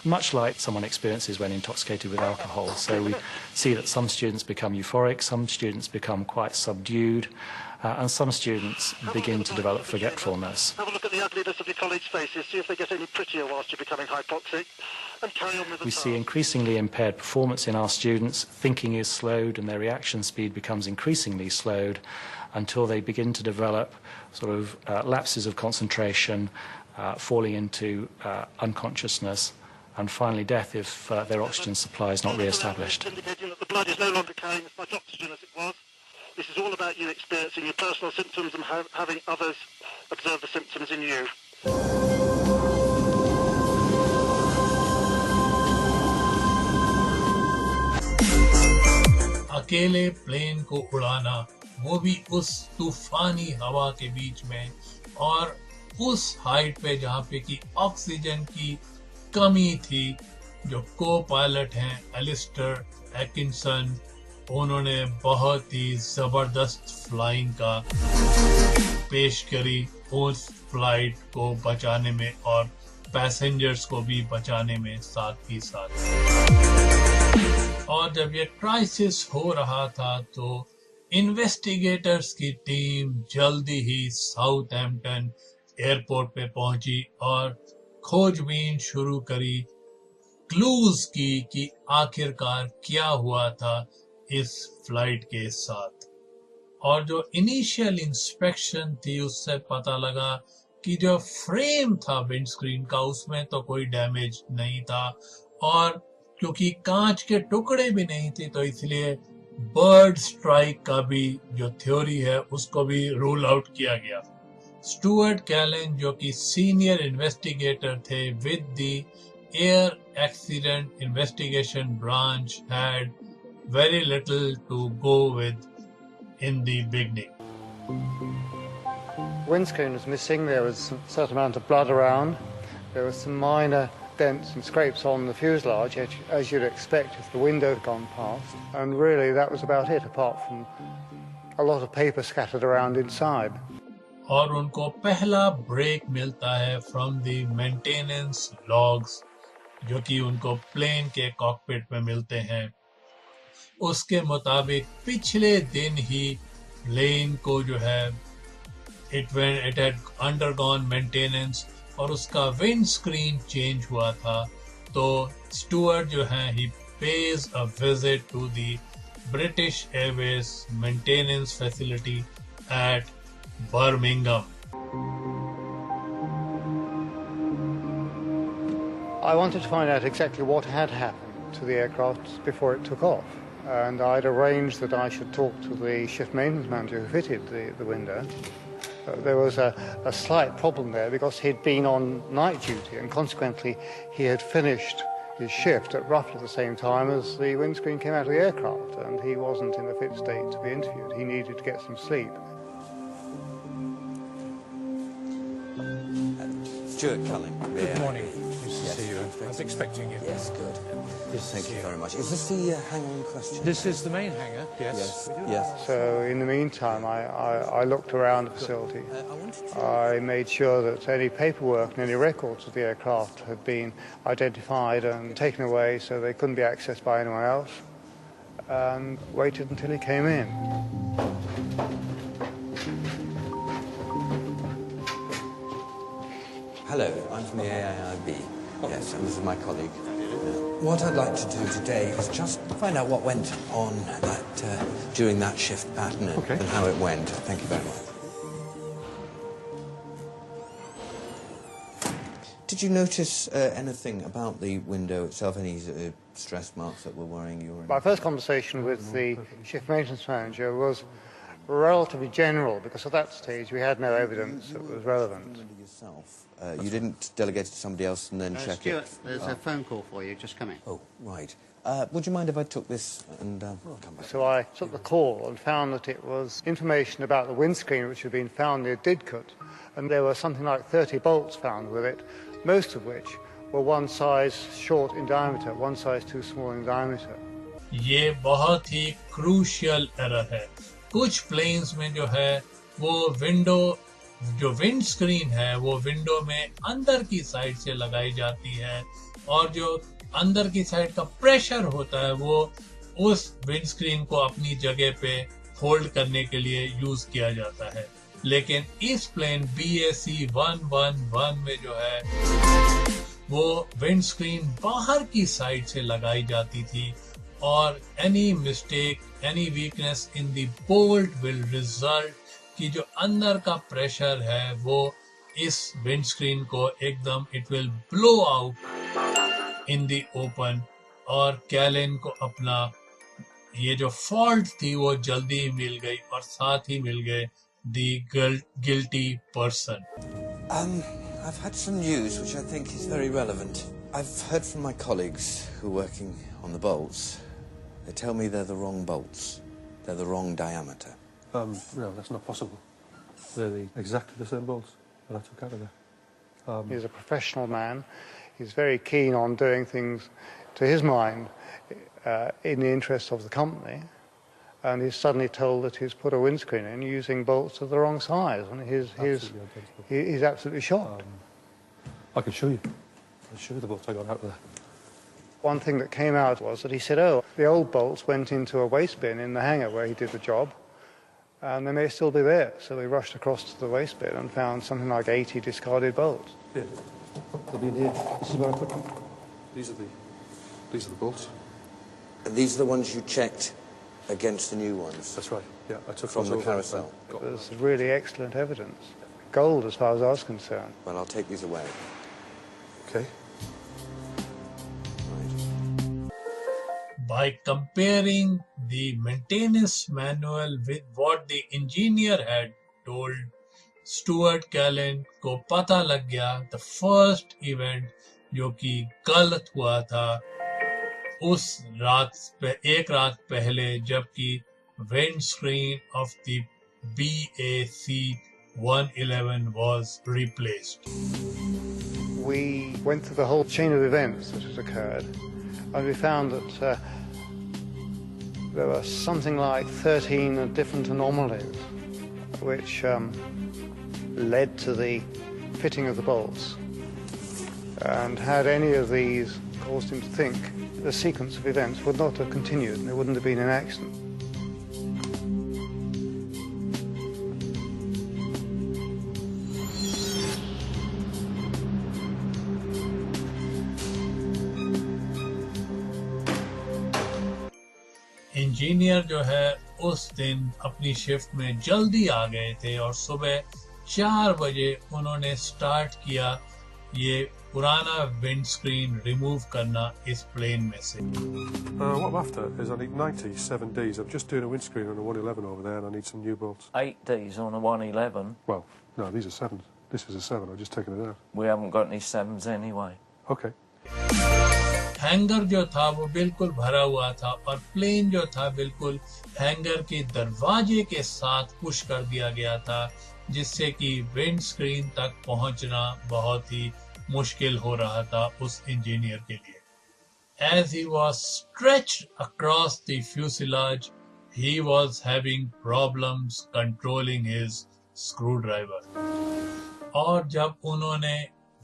much like someone experiences when intoxicated with alcohol. So we see that some students become euphoric, some students become quite subdued, and some students begin to develop forgetfulness. Have a look at the ugliness of your colleagues' faces, see if they get any prettier whilst you're becoming hypoxic, and carry on with the We see increasingly impaired performance in our students, thinking is slowed and their reaction speed becomes increasingly slowed until they begin to develop sort of lapses of concentration, falling into unconsciousness, and finally death if their oxygen supply is not re-established. Indicating that the blood is no longer carrying as much oxygen as it was. This is all about you experiencing your personal symptoms and having others observe the symptoms in you. अकेले plane को उड़ाना, वो भी उस तूफानी हवा के बीच में और उस हाइट पे जहाँ पे कि ऑक्सीजन की कमी थी। जो को पायलट हैं एलिस्टर एकिंसन, उन्होंने बहुत ही जबरदस्त फ्लाइंग का पेश करी उस फ्लाइट को बचाने में और पैसेंजर्स को भी बचाने में साथ ही साथ। और जब ये क्राइसिस हो रहा था तो इन्वेस्टिगेटर्स की टीम जल्दी ही साउथहैम्पटन एयरपोर्ट पे पहुंची और खोजबीन शुरू करी क्लूज की कि आखिरकार क्या हुआ था इस फ्लाइट के साथ। और जो इनिशियल इंस्पेक्शन थी उससे पता लगा कि जो फ्रेम था विंडस्क्रीन का उसमें तो कोई डैमेज नहीं था, और क्योंकि कांच के टुकड़े भी नहीं थे तो इसलिए बर्ड स्ट्राइक का भी जो थ्योरी है उसको भी रूल आउट किया गया। स्टुअर्ट कैलन जो कि सीनियर इन्वेस्टिगेटर थे with the air accident investigation branch had very little to go with in the beginning. Windscreen was missing, there was a certain amount of blood around, there was some minor dents and scrapes on the fuselage, as you'd expect if the window had gone past, and really that was about it, apart from a lot of paper scattered around inside. और उनको पहला break मिलता है from the maintenance logs जो कि उनको plane के cockpit में मिलते हैं। उसके मुताबिक पिछले दिन ही प्लेन को जो है it had undergone maintenance और उसका विंड स्क्रीन चेंज हुआ था। तो स्टुअर्ट जो है he pays a visit to the British Airways maintenance facility at Birmingham. I wanted to find out exactly what had happened to the aircraft before it took off. And I'd arranged that I should talk to the shift maintenance manager who fitted the window. There was a slight problem there because he'd been on night duty and consequently he had finished his shift at roughly the same time as the windscreen came out of the aircraft, and he wasn't in a fit state to be interviewed. He needed to get some sleep. Stuart Cullen. Good morning. Nice to see you. I was expecting you. Yes, good. Thank you very much. Is this the hangar in question? This is the main hangar, yes. Yes. So in the meantime, I looked around the facility. I made sure that any paperwork and any records of the aircraft had been identified and taken away so they couldn't be accessed by anyone else, and waited until he came in. Hello, I'm from the AIIB. Yes, and this is my colleague. What I'd like to do today is just find out what went on during that shift pattern and how it went. Thank you very much. Did you notice anything about the window itself, any stress marks that were worrying you? My first conversation with the shift maintenance manager was relatively general, because at that stage we had no evidence that was relevant. You didn't delegate it to somebody else and then check Stuart, it? there's a phone call for you, just coming. Oh, right. Would you mind if I took this and come back? So I took the call and found that it was information about the windscreen which had been found near Didcot, and there were something like 30 bolts found with it, most of which were one size short in diameter, one size too small in diameter. ये बहुत ही crucial error है। कुछ planes में जो है वो window जो wind screen है वो विंडो में अंदर की साइड से लगाई जाती है, और जो अंदर की साइड का प्रेशर होता है वो उस विंड स्क्रीन को अपनी जगह पे होल्ड करने के लिए यूज किया जाता है। लेकिन इस प्लेन BAC 111 में जो है वो विंड स्क्रीन बाहर की साइड से लगाई जाती थी, और any mistake, any weakness in the bolt will result कि जो अंदर का प्रेशर है वो इस विंड स्क्रीन को एकदम it will blow out in the open, और कैलन को अपना ये जो फॉल्ट थी वो जल्दी मिल गई और साथ ही मिल गए the guilty person. I've had some news which I think is very relevant. I've heard from my colleagues who are working on the bolts. They tell me they're the wrong bolts. They're the wrong diameter. No, that's not possible. They're exactly the same bolts that I took out of there. He's a professional man. He's very keen on doing things to his mind in the interest of the company. And he's suddenly told that he's put a windscreen in using bolts of the wrong size. And he's absolutely shocked. I can show you. I'll show you the bolts I got out of there. One thing that came out was that he said, oh, the old bolts went into a waste bin in the hangar where he did the job, and they may still be there. So we rushed across to the waste bin and found something like 80 discarded bolts. Yeah, they'll be in here. This is where I put them. These are the bolts. And these are the ones you checked against the new ones? That's right, yeah. I took from the carousel. There's really excellent evidence. Gold, as far as I was concerned. Well, I'll take these away. Okay. By comparing the maintenance manual with what the engineer had told, Stuart Callan को पता लग गया the first event जो कि गलत हुआ था उस रात एक रात पहले जबकि windscreen of the BAC 111 was replaced. We went through the whole chain of events that had occurred, and we found that there were something like 13 different anomalies which led to the fitting of the bolts. And had any of these caused him to think, the sequence of events would not have continued and there wouldn't have been an accident. Engineer जो है उस दिन अपनी shift में जल्दी आ गए थे और सुबह 4 बजे उन्होंने स्टार्ट किया ये पुराना विंड स्क्रीन रिमूव करना इस प्लेन में से. What I'm after is I need 97 Ds. I'm just doing a windscreen on a 111 over there and I need some new bolts. 8 Ds on a 111? Well, no, these are 7s. This is a 7. I've just taken it out. We haven't got any 7s anyway. Okay. Hanger जो था वो बिल्कुल भरा हुआ था और plane जो था बिल्कुल हैंगर के दरवाजे के साथ पुश कर दिया गया था जिससे कि विंड स्क्रीन तक पहुंचना बहुत ही मुश्किल हो रहा था उस इंजीनियर के लिए. As he was stretched across the fuselage, he was having problems controlling his screwdriver. और जब उन्होंने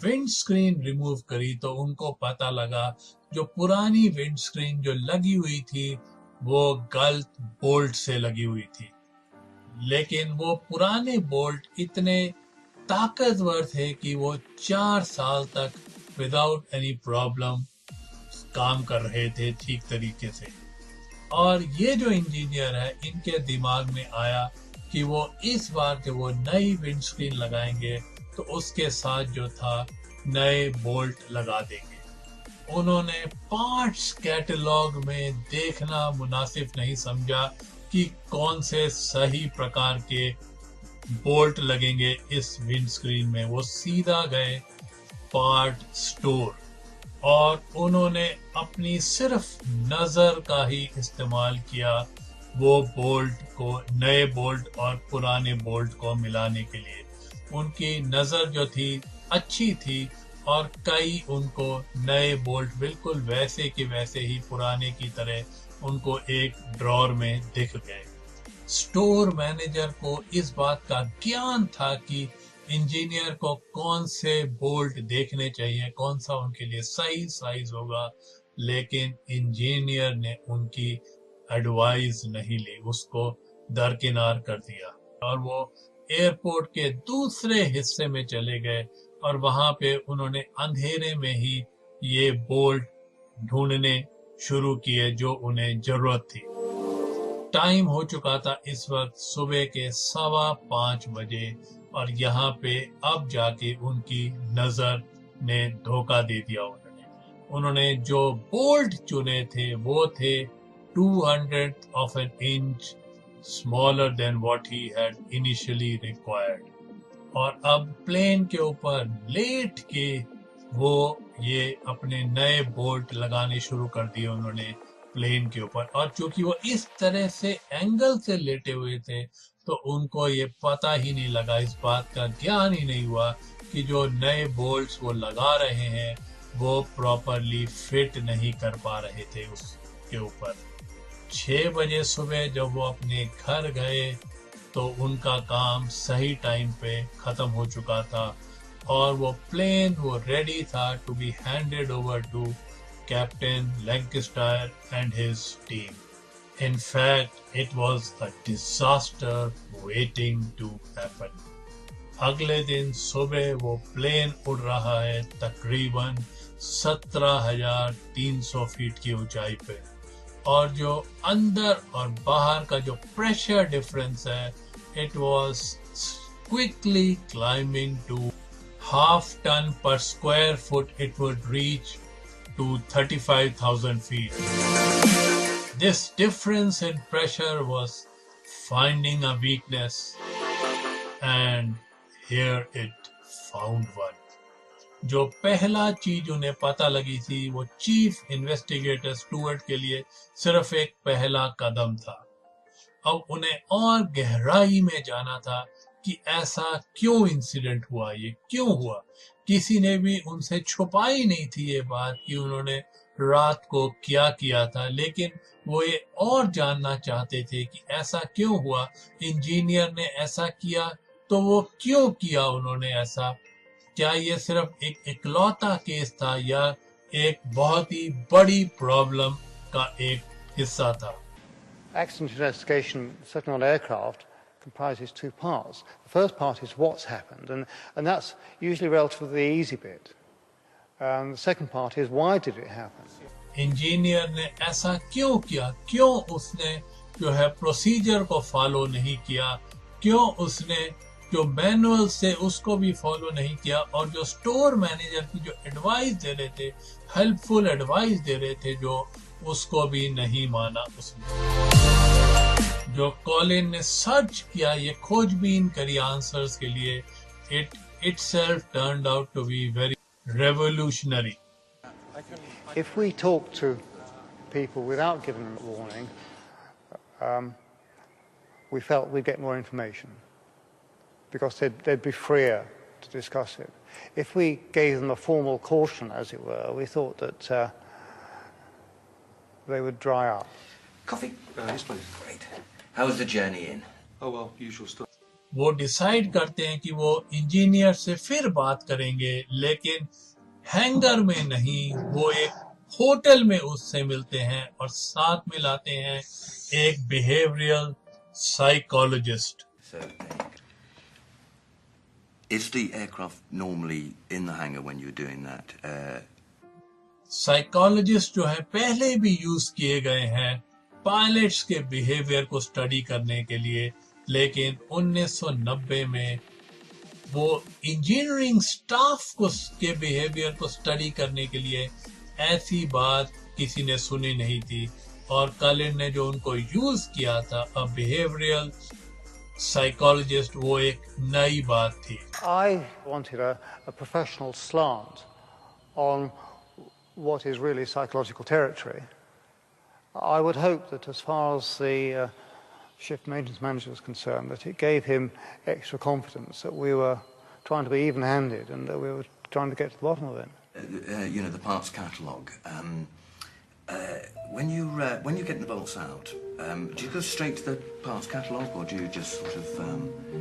विंड स्क्रीन रिमूव करी तो उनको पता लगा जो पुरानी विंड स्क्रीन जो लगी हुई थी वो गलत बोल्ट से लगी हुई थी, लेकिन वो पुराने बोल्ट इतने ताकतवर थे कि वो 4 साल तक विदाउट एनी प्रॉब्लम काम कर रहे थे ठीक तरीके से. और ये जो इंजीनियर है इनके दिमाग में आया कि वो इस बार जब वो नई विंड स्क्रीन लगाएंगे तो उसके साथ जो था नए बोल्ट लगा देंगे. उन्होंने पार्ट्स कैटलॉग में देखना मुनासिब नहीं समझा कि कौन से सही प्रकार के बोल्ट लगेंगे इस विंड स्क्रीन में. वो सीधा गए पार्ट स्टोर और उन्होंने अपनी सिर्फ नजर का ही इस्तेमाल किया वो बोल्ट को, नए बोल्ट और पुराने बोल्ट को मिलाने के लिए. उनकी नजर जो थी अच्छी थी और कई उनको नए बोल्ट बिल्कुल वैसे के वैसे ही पुराने की तरह उनको एक ड्रॉर में दिख गए. स्टोर मैनेजर को इस बात का ज्ञान था कि इंजीनियर को कौन से बोल्ट देखने चाहिए, कौन सा उनके लिए सही साइज होगा, लेकिन इंजीनियर ने उनकी एडवाइस नहीं ली, उसको दरकिनार कर दिया और वो एयरपोर्ट के दूसरे हिस्से में चले गए और वहां पे उन्होंने अंधेरे में ही ये बोल्ट ढूंढने शुरू किए जो उन्हें जरूरत थी. टाइम हो चुका था इस वक्त सुबह के 5:15 बजे और यहाँ पे अब जाके उनकी नजर ने धोखा दे दिया. उन्होंने जो बोल्ट चुने थे वो थे 200th of an inch smaller than what he had initially required. और अब प्लेन के ऊपर लेट के वो ये अपने नए बोल्ट लगाने शुरू कर दिए उन्होंने प्लेन के ऊपर, और चूंकि वो इस तरह से एंगल से लेटे हुए थे तो उनको ये पता ही नहीं लगा, इस बात का ज्ञान ही नहीं हुआ कि जो नए बोल्ट्स वो लगा रहे हैं वो प्रॉपरली फिट नहीं कर पा रहे थे उसके ऊपर। 6 बजे सुबह जब वो अपने घर गए तो उनका काम सही टाइम पे खत्म हो चुका था और वो प्लेन वो रेडी था to be handed over to captain Lancaster and his team. In fact, it was a disaster waiting to happen. अगले दिन सुबह वो प्लेन उड़ रहा है तकरीबन 17,300 फीट की ऊंचाई पे, और जो अंदर और बाहर का जो प्रेशर डिफरेंस है, it was quickly climbing to half ton per square foot. It would reach to 35,000 feet. This difference in pressure was finding a weakness, and here it found one. जो पहला चीज उन्हें पता लगी थी वो चीफ इन्वेस्टिगेटर स्टुअर्ट के लिए सिर्फ एक पहला कदम था। अब उन्हें और गहराई में जाना था कि ऐसा क्यों इंसिडेंट हुआ, ये क्यों हुआ। किसी ने भी उनसे छुपाई नहीं थी ये बात कि उन्होंने रात को क्या किया था, लेकिन वो ये और जानना चाहते थे कि ऐसा क्यों हुआ, इंजीनियर ने ऐसा किया तो वो क्यों किया उन्होंने ऐसा, क्या ये सिर्फ एक इकलौता केस था या एक बहुत ही बड़ी प्रॉब्लम का एक हिस्सा था। Accident investigation, certainly on aircraft, comprises two parts. The first part is what's happened, and that's usually relatively the easy bit. And the second part is why did it happen? Engineer ने ऐसा क्यों किया, क्यों उसने जो है procedure को follow नहीं किया, क्यों उसने जो मैनुअल से उसको भी फॉलो नहीं किया, और जो स्टोर मैनेजर की जो एडवाइस दे रहे थे, हेल्पफुल एडवाइस दे रहे थे, जो उसको भी नहीं माना उसने। जो कॉलिन ने सर्च किया, ये खोजबीन करी आंसर्स के लिए, it itself turned out to be very revolutionary. If we talk to people without giving them a warning, we felt we'd get more information because they'd be freer to discuss it. If we gave them a formal caution, as it were, we thought that they would dry up. Coffee? Yes, please. Great. How was the journey in? Oh, well, usual stuff. वो decide करते हैं कि वो engineer से फिर बात करेंगे, लेकिन हैंगर में नहीं, वो एक होटल में उससे मिलते हैं और साथ में लाते हैं एक behavioural psychologist. Is the aircraft normally in the hangar when you're doing that? Psychologist जो है पहले भी यूज किए गए हैं पायलट्स के बिहेवियर को स्टडी करने के लिए, लेकिन 1990 में वो इंजीनियरिंग स्टाफ को के बिहेवियर को स्टडी करने के लिए ऐसी बात किसी ने सुनी नहीं थी, और कलिन ने जो उनको यूज किया था अ बिहेवियरल साइकोलॉजिस्ट, वो एक नई बात थी। I wanted a professional slant on what is really psychological territory. I would hope that as far as the shift maintenance manager was concerned, that it gave him extra confidence that we were trying to be even-handed and that we were trying to get to the bottom of it. You know, the parts catalogue. When you get the bolts out, do you go straight to the parts catalogue, or do you just sort of?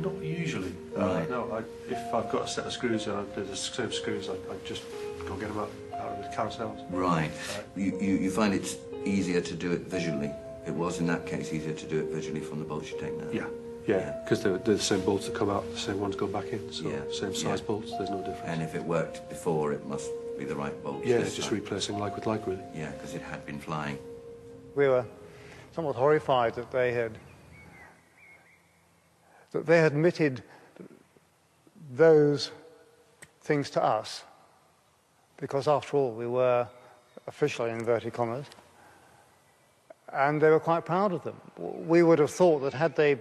Not usually. Right. No, if I've got a set of screws and there's a set of screws, I just go get them out of the carousels. Right. You find it's easier to do it visually. It was in that case easier to do it visually from the bolts you take now. Yeah, because they're the same bolts that come out, the same ones go back in, so same size bolts, there's no difference. And if it worked before, it must be the right bolts. Yeah, it's just replacing like with like, really. Yeah, because it had been flying. We were somewhat horrified that they had admitted those things to us, because after all we were officially in inverted commas, And they were quite proud of them. We would have thought that had they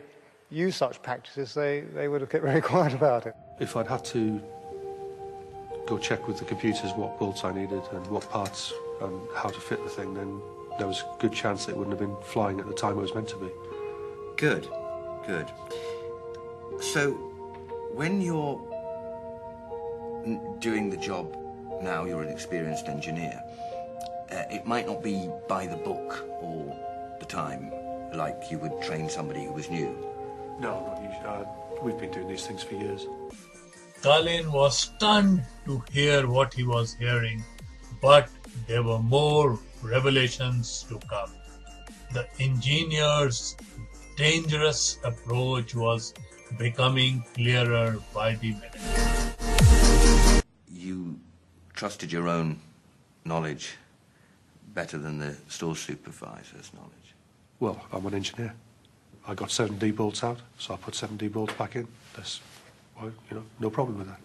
used such practices, they would have kept very quiet about it. If I'd had to go check with the computers what bolts I needed and what parts and how to fit the thing, then there was a good chance it wouldn't have been flying at the time it was meant to be. Good, good. So, when you're doing the job now, you're an experienced engineer, it might not be by the book all the time, like you would train somebody who was new. No, not usually. We've been doing these things for years. Colin was stunned to hear what he was hearing, but there were more revelations to come. The engineer's dangerous approach was becoming clearer by the minute. You trusted your own knowledge better than the store supervisor's knowledge? Well, I'm an engineer. I got 7D bolts out, so I put 7D bolts back in. That's, well, you know, no problem with that.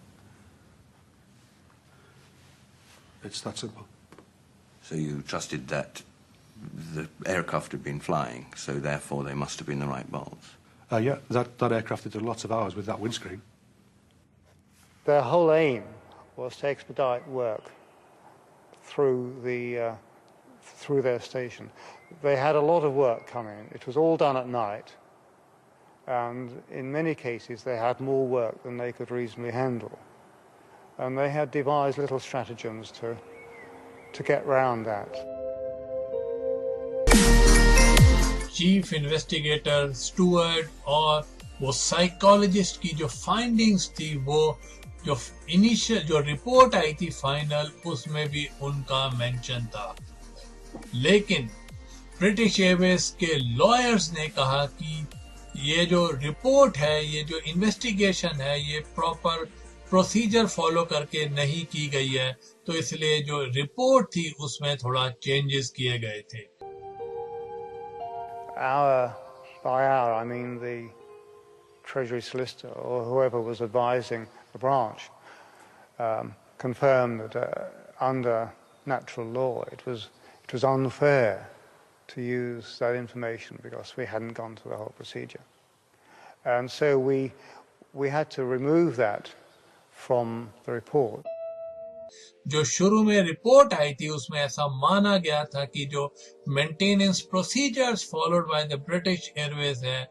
It's that simple. So you trusted that the aircraft had been flying, so therefore they must have been the right bolts? Yeah, that aircraft had done lots of hours with that windscreen. Their whole aim was to expedite work through their station. They had a lot of work coming. It was all done at night, and in many cases they had more work than they could reasonably handle. And they had devised little stratagems to get round that. Chief investigator Stuart और वो psychologist की जो findings थी, वो जो initial जो report आई थी final, उसमें भी उनका मेंशन था. लेकिन ब्रिटिश एयरवेज के लॉयर्स ने कहा कि ये जो रिपोर्ट है, ये जो इन्वेस्टिगेशन है, ये प्रॉपर प्रोसीजर फॉलो करके नहीं की गई है, तो इसलिए जो रिपोर्ट थी उसमें थोड़ा चेंजेस किए गए थे. By hour, I mean the Treasury solicitor or whoever was advising the branch confirmed that under natural law it was unfair to use that information because we hadn't gone through the whole procedure. And so we had to remove that from the report. जो शुरू में report आई थी उसमें ऐसा माना गया था कि जो maintenance procedures followed by the British Airways है,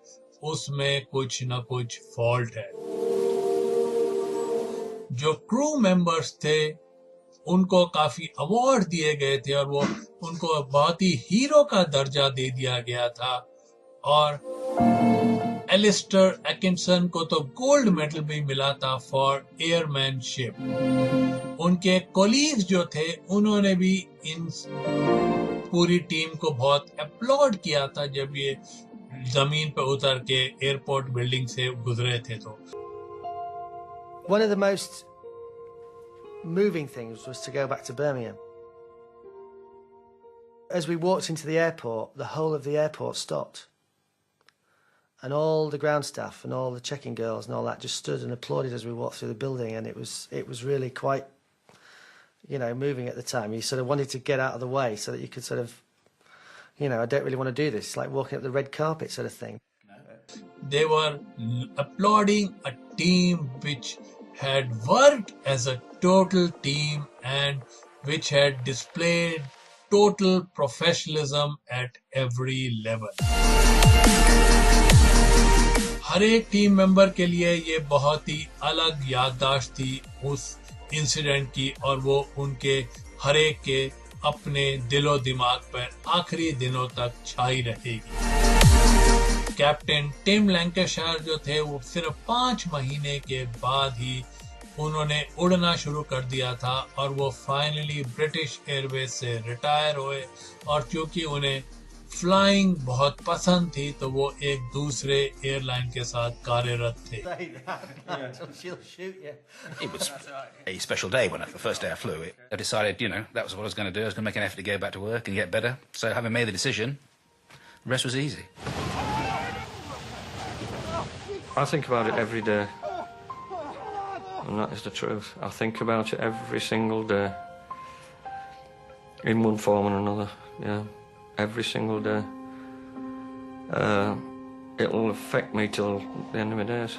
उसमें कुछ न कुछ फॉल्ट है. जो क्रू मेंबर्स थे उनको काफी अवार्ड दिए गए थे और वो उनको बहुत ही हीरो का दर्जा दे दिया गया था. और एलिस्टर एकिंसन को तो गोल्ड मेडल भी मिला था फॉर एयरमैनशिप. उनके कोलीग्स जो थे उन्होंने भी इन पूरी टीम को बहुत अपलॉड किया था जब ये जमीन पे उतर के एयरपोर्ट बिल्डिंग से गुजरे थे. तो one of the most moving things was to go back to Birmingham. As we walked into the airport, the whole of the airport stopped. And all the ground staff and all the checking girls and all that just stood and applauded as we walked through the building, and it was really quite, you know, moving at the time. You sort of wanted to get out of the way so that you could sort of, you know, I don't really want to do this. It's like walking up the red carpet sort of thing. They were applauding a team which had worked as a total team and which had displayed total professionalism at every level. हर एक team member के लिए ये बहुत ही अलग याददाश्त थी उस incident की, और वो उनके हर एक के अपने दिलो दिमाग पर आखिरी दिनों तक छाई रहेगी. कैप्टन टिम लैंकाशायर जो थे वो सिर्फ 5 महीने के बाद ही उन्होंने उड़ना शुरू कर दिया था और वो फाइनली ब्रिटिश एयरवेज से रिटायर हुए. और क्योंकि उन्हें फ्लाइंग बहुत पसंद थी तो वो एक दूसरे एयरलाइन के साथ कार्यरत थे. It was a special day when the first day I flew. I decided, you know, that was what I was going to do. I was going to make an effort to go back to work and get better. So having made the decision, the rest was easy. I think about it every day, and that is the truth. I think about it every single day, in one form or another, yeah. Every single day. it'll affect me till the end of my days.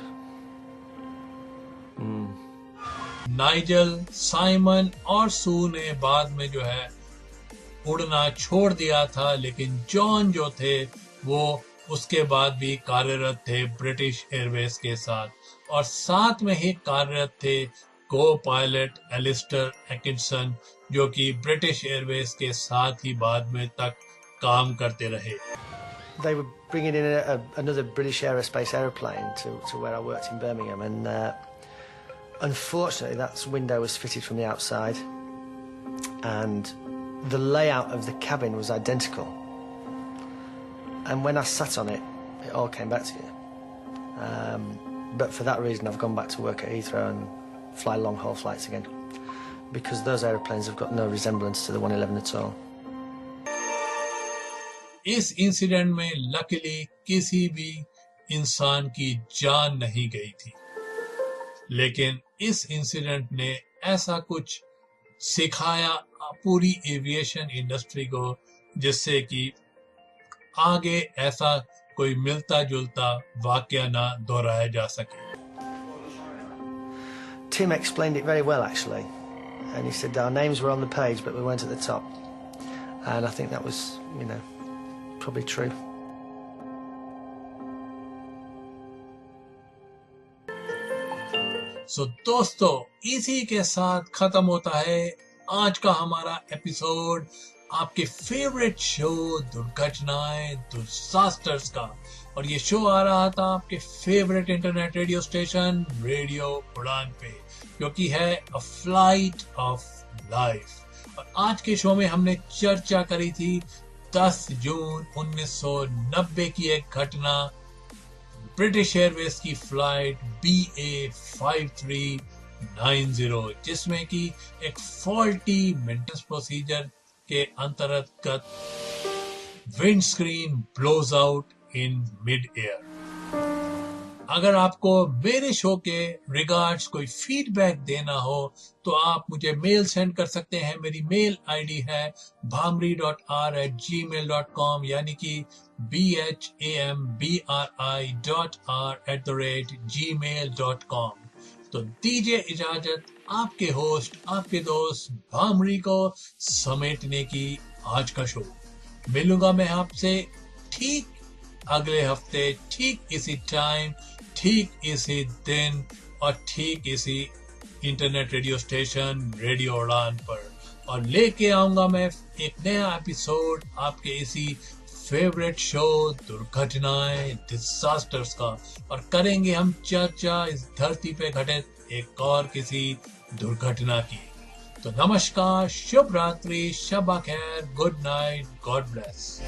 Nigel, Simon और सू ने बाद में जो है उड़ना छोड़ दिया था, लेकिन जॉन जो थे वो उसके बाद भी कार्यरत थे ब्रिटिश एयरवेज के साथ, और साथ में ही कार्यरत थे को पायलट एलिस्टर एकिंसन, जो कि ब्रिटिश एयरवेज के साथ ही बाद में तक काम करते रहे. They were bringing in another British aerospace aeroplane to where I worked in Birmingham, and unfortunately that window was fitted from the outside, and the layout of the cabin was identical. And when I sat on it, it all came back to you. But for that reason, I've gone back to work at Heathrow and fly long-haul flights again, because those aeroplanes have got no resemblance to the 111 at all. इस incident में luckily किसी भी इंसान की जान नहीं गई थी, लेकिन इस इंसिडेंट ने ऐसा कुछ सिखाया पूरी एविएशन इंडस्ट्री को, जिससे कि आगे ऐसा कोई मिलता जुलता वाकया ना दोहराया जा सके. Tim explained it very well, actually, and he said our names were on the page but we weren't at the top, and I think that was, you know, probably true. So दोस्तों, इसी के साथ खत्म होता है आज का हमारा एपिसोड आपके फेवरेट शो दुर्घटनाएं, डिजास्टर्स का. और ये शो आ रहा था आपके favourite internet radio station radio उड़ान पे, जो कि है अ फ्लाइट ऑफ लाइफ. और आज के शो में हमने चर्चा करी थी 10 जून 1990 की एक घटना, ब्रिटिश एयरवेज की फ्लाइट BA 5390, जिसमें कि एक फॉल्टी मेंटेनेंस प्रोसीजर के अंतर्गत windscreen blows out in mid air. अगर आपको मेरे शो के रिगार्ड्स कोई फीडबैक देना हो तो आप मुझे मेल सेंड कर सकते हैं. मेरी मेल आईडी है bhamri.r@gmail.com, यानी कि bhambri.r@gmail.com. तो दीजिए इजाजत आपके होस्ट, आपके दोस्त भामरी को समेटने की आज का शो. मिलूंगा मैं आपसे ठीक अगले हफ्ते, ठीक इसी टाइम, ठीक इसी दिन और ठीक इसी internet radio station radio Udaan पर, और लेके आऊंगा मैं एक नया एपिसोड आपके इसी फेवरेट शो दुर्घटनाएं, डिजास्टर्स का, और करेंगे हम चर्चा इस धरती पे घटित एक और किसी दुर्घटना की. तो नमस्कार, शुभ रात्रि, शब खैर, गुड नाइट, गॉड ब्लेस.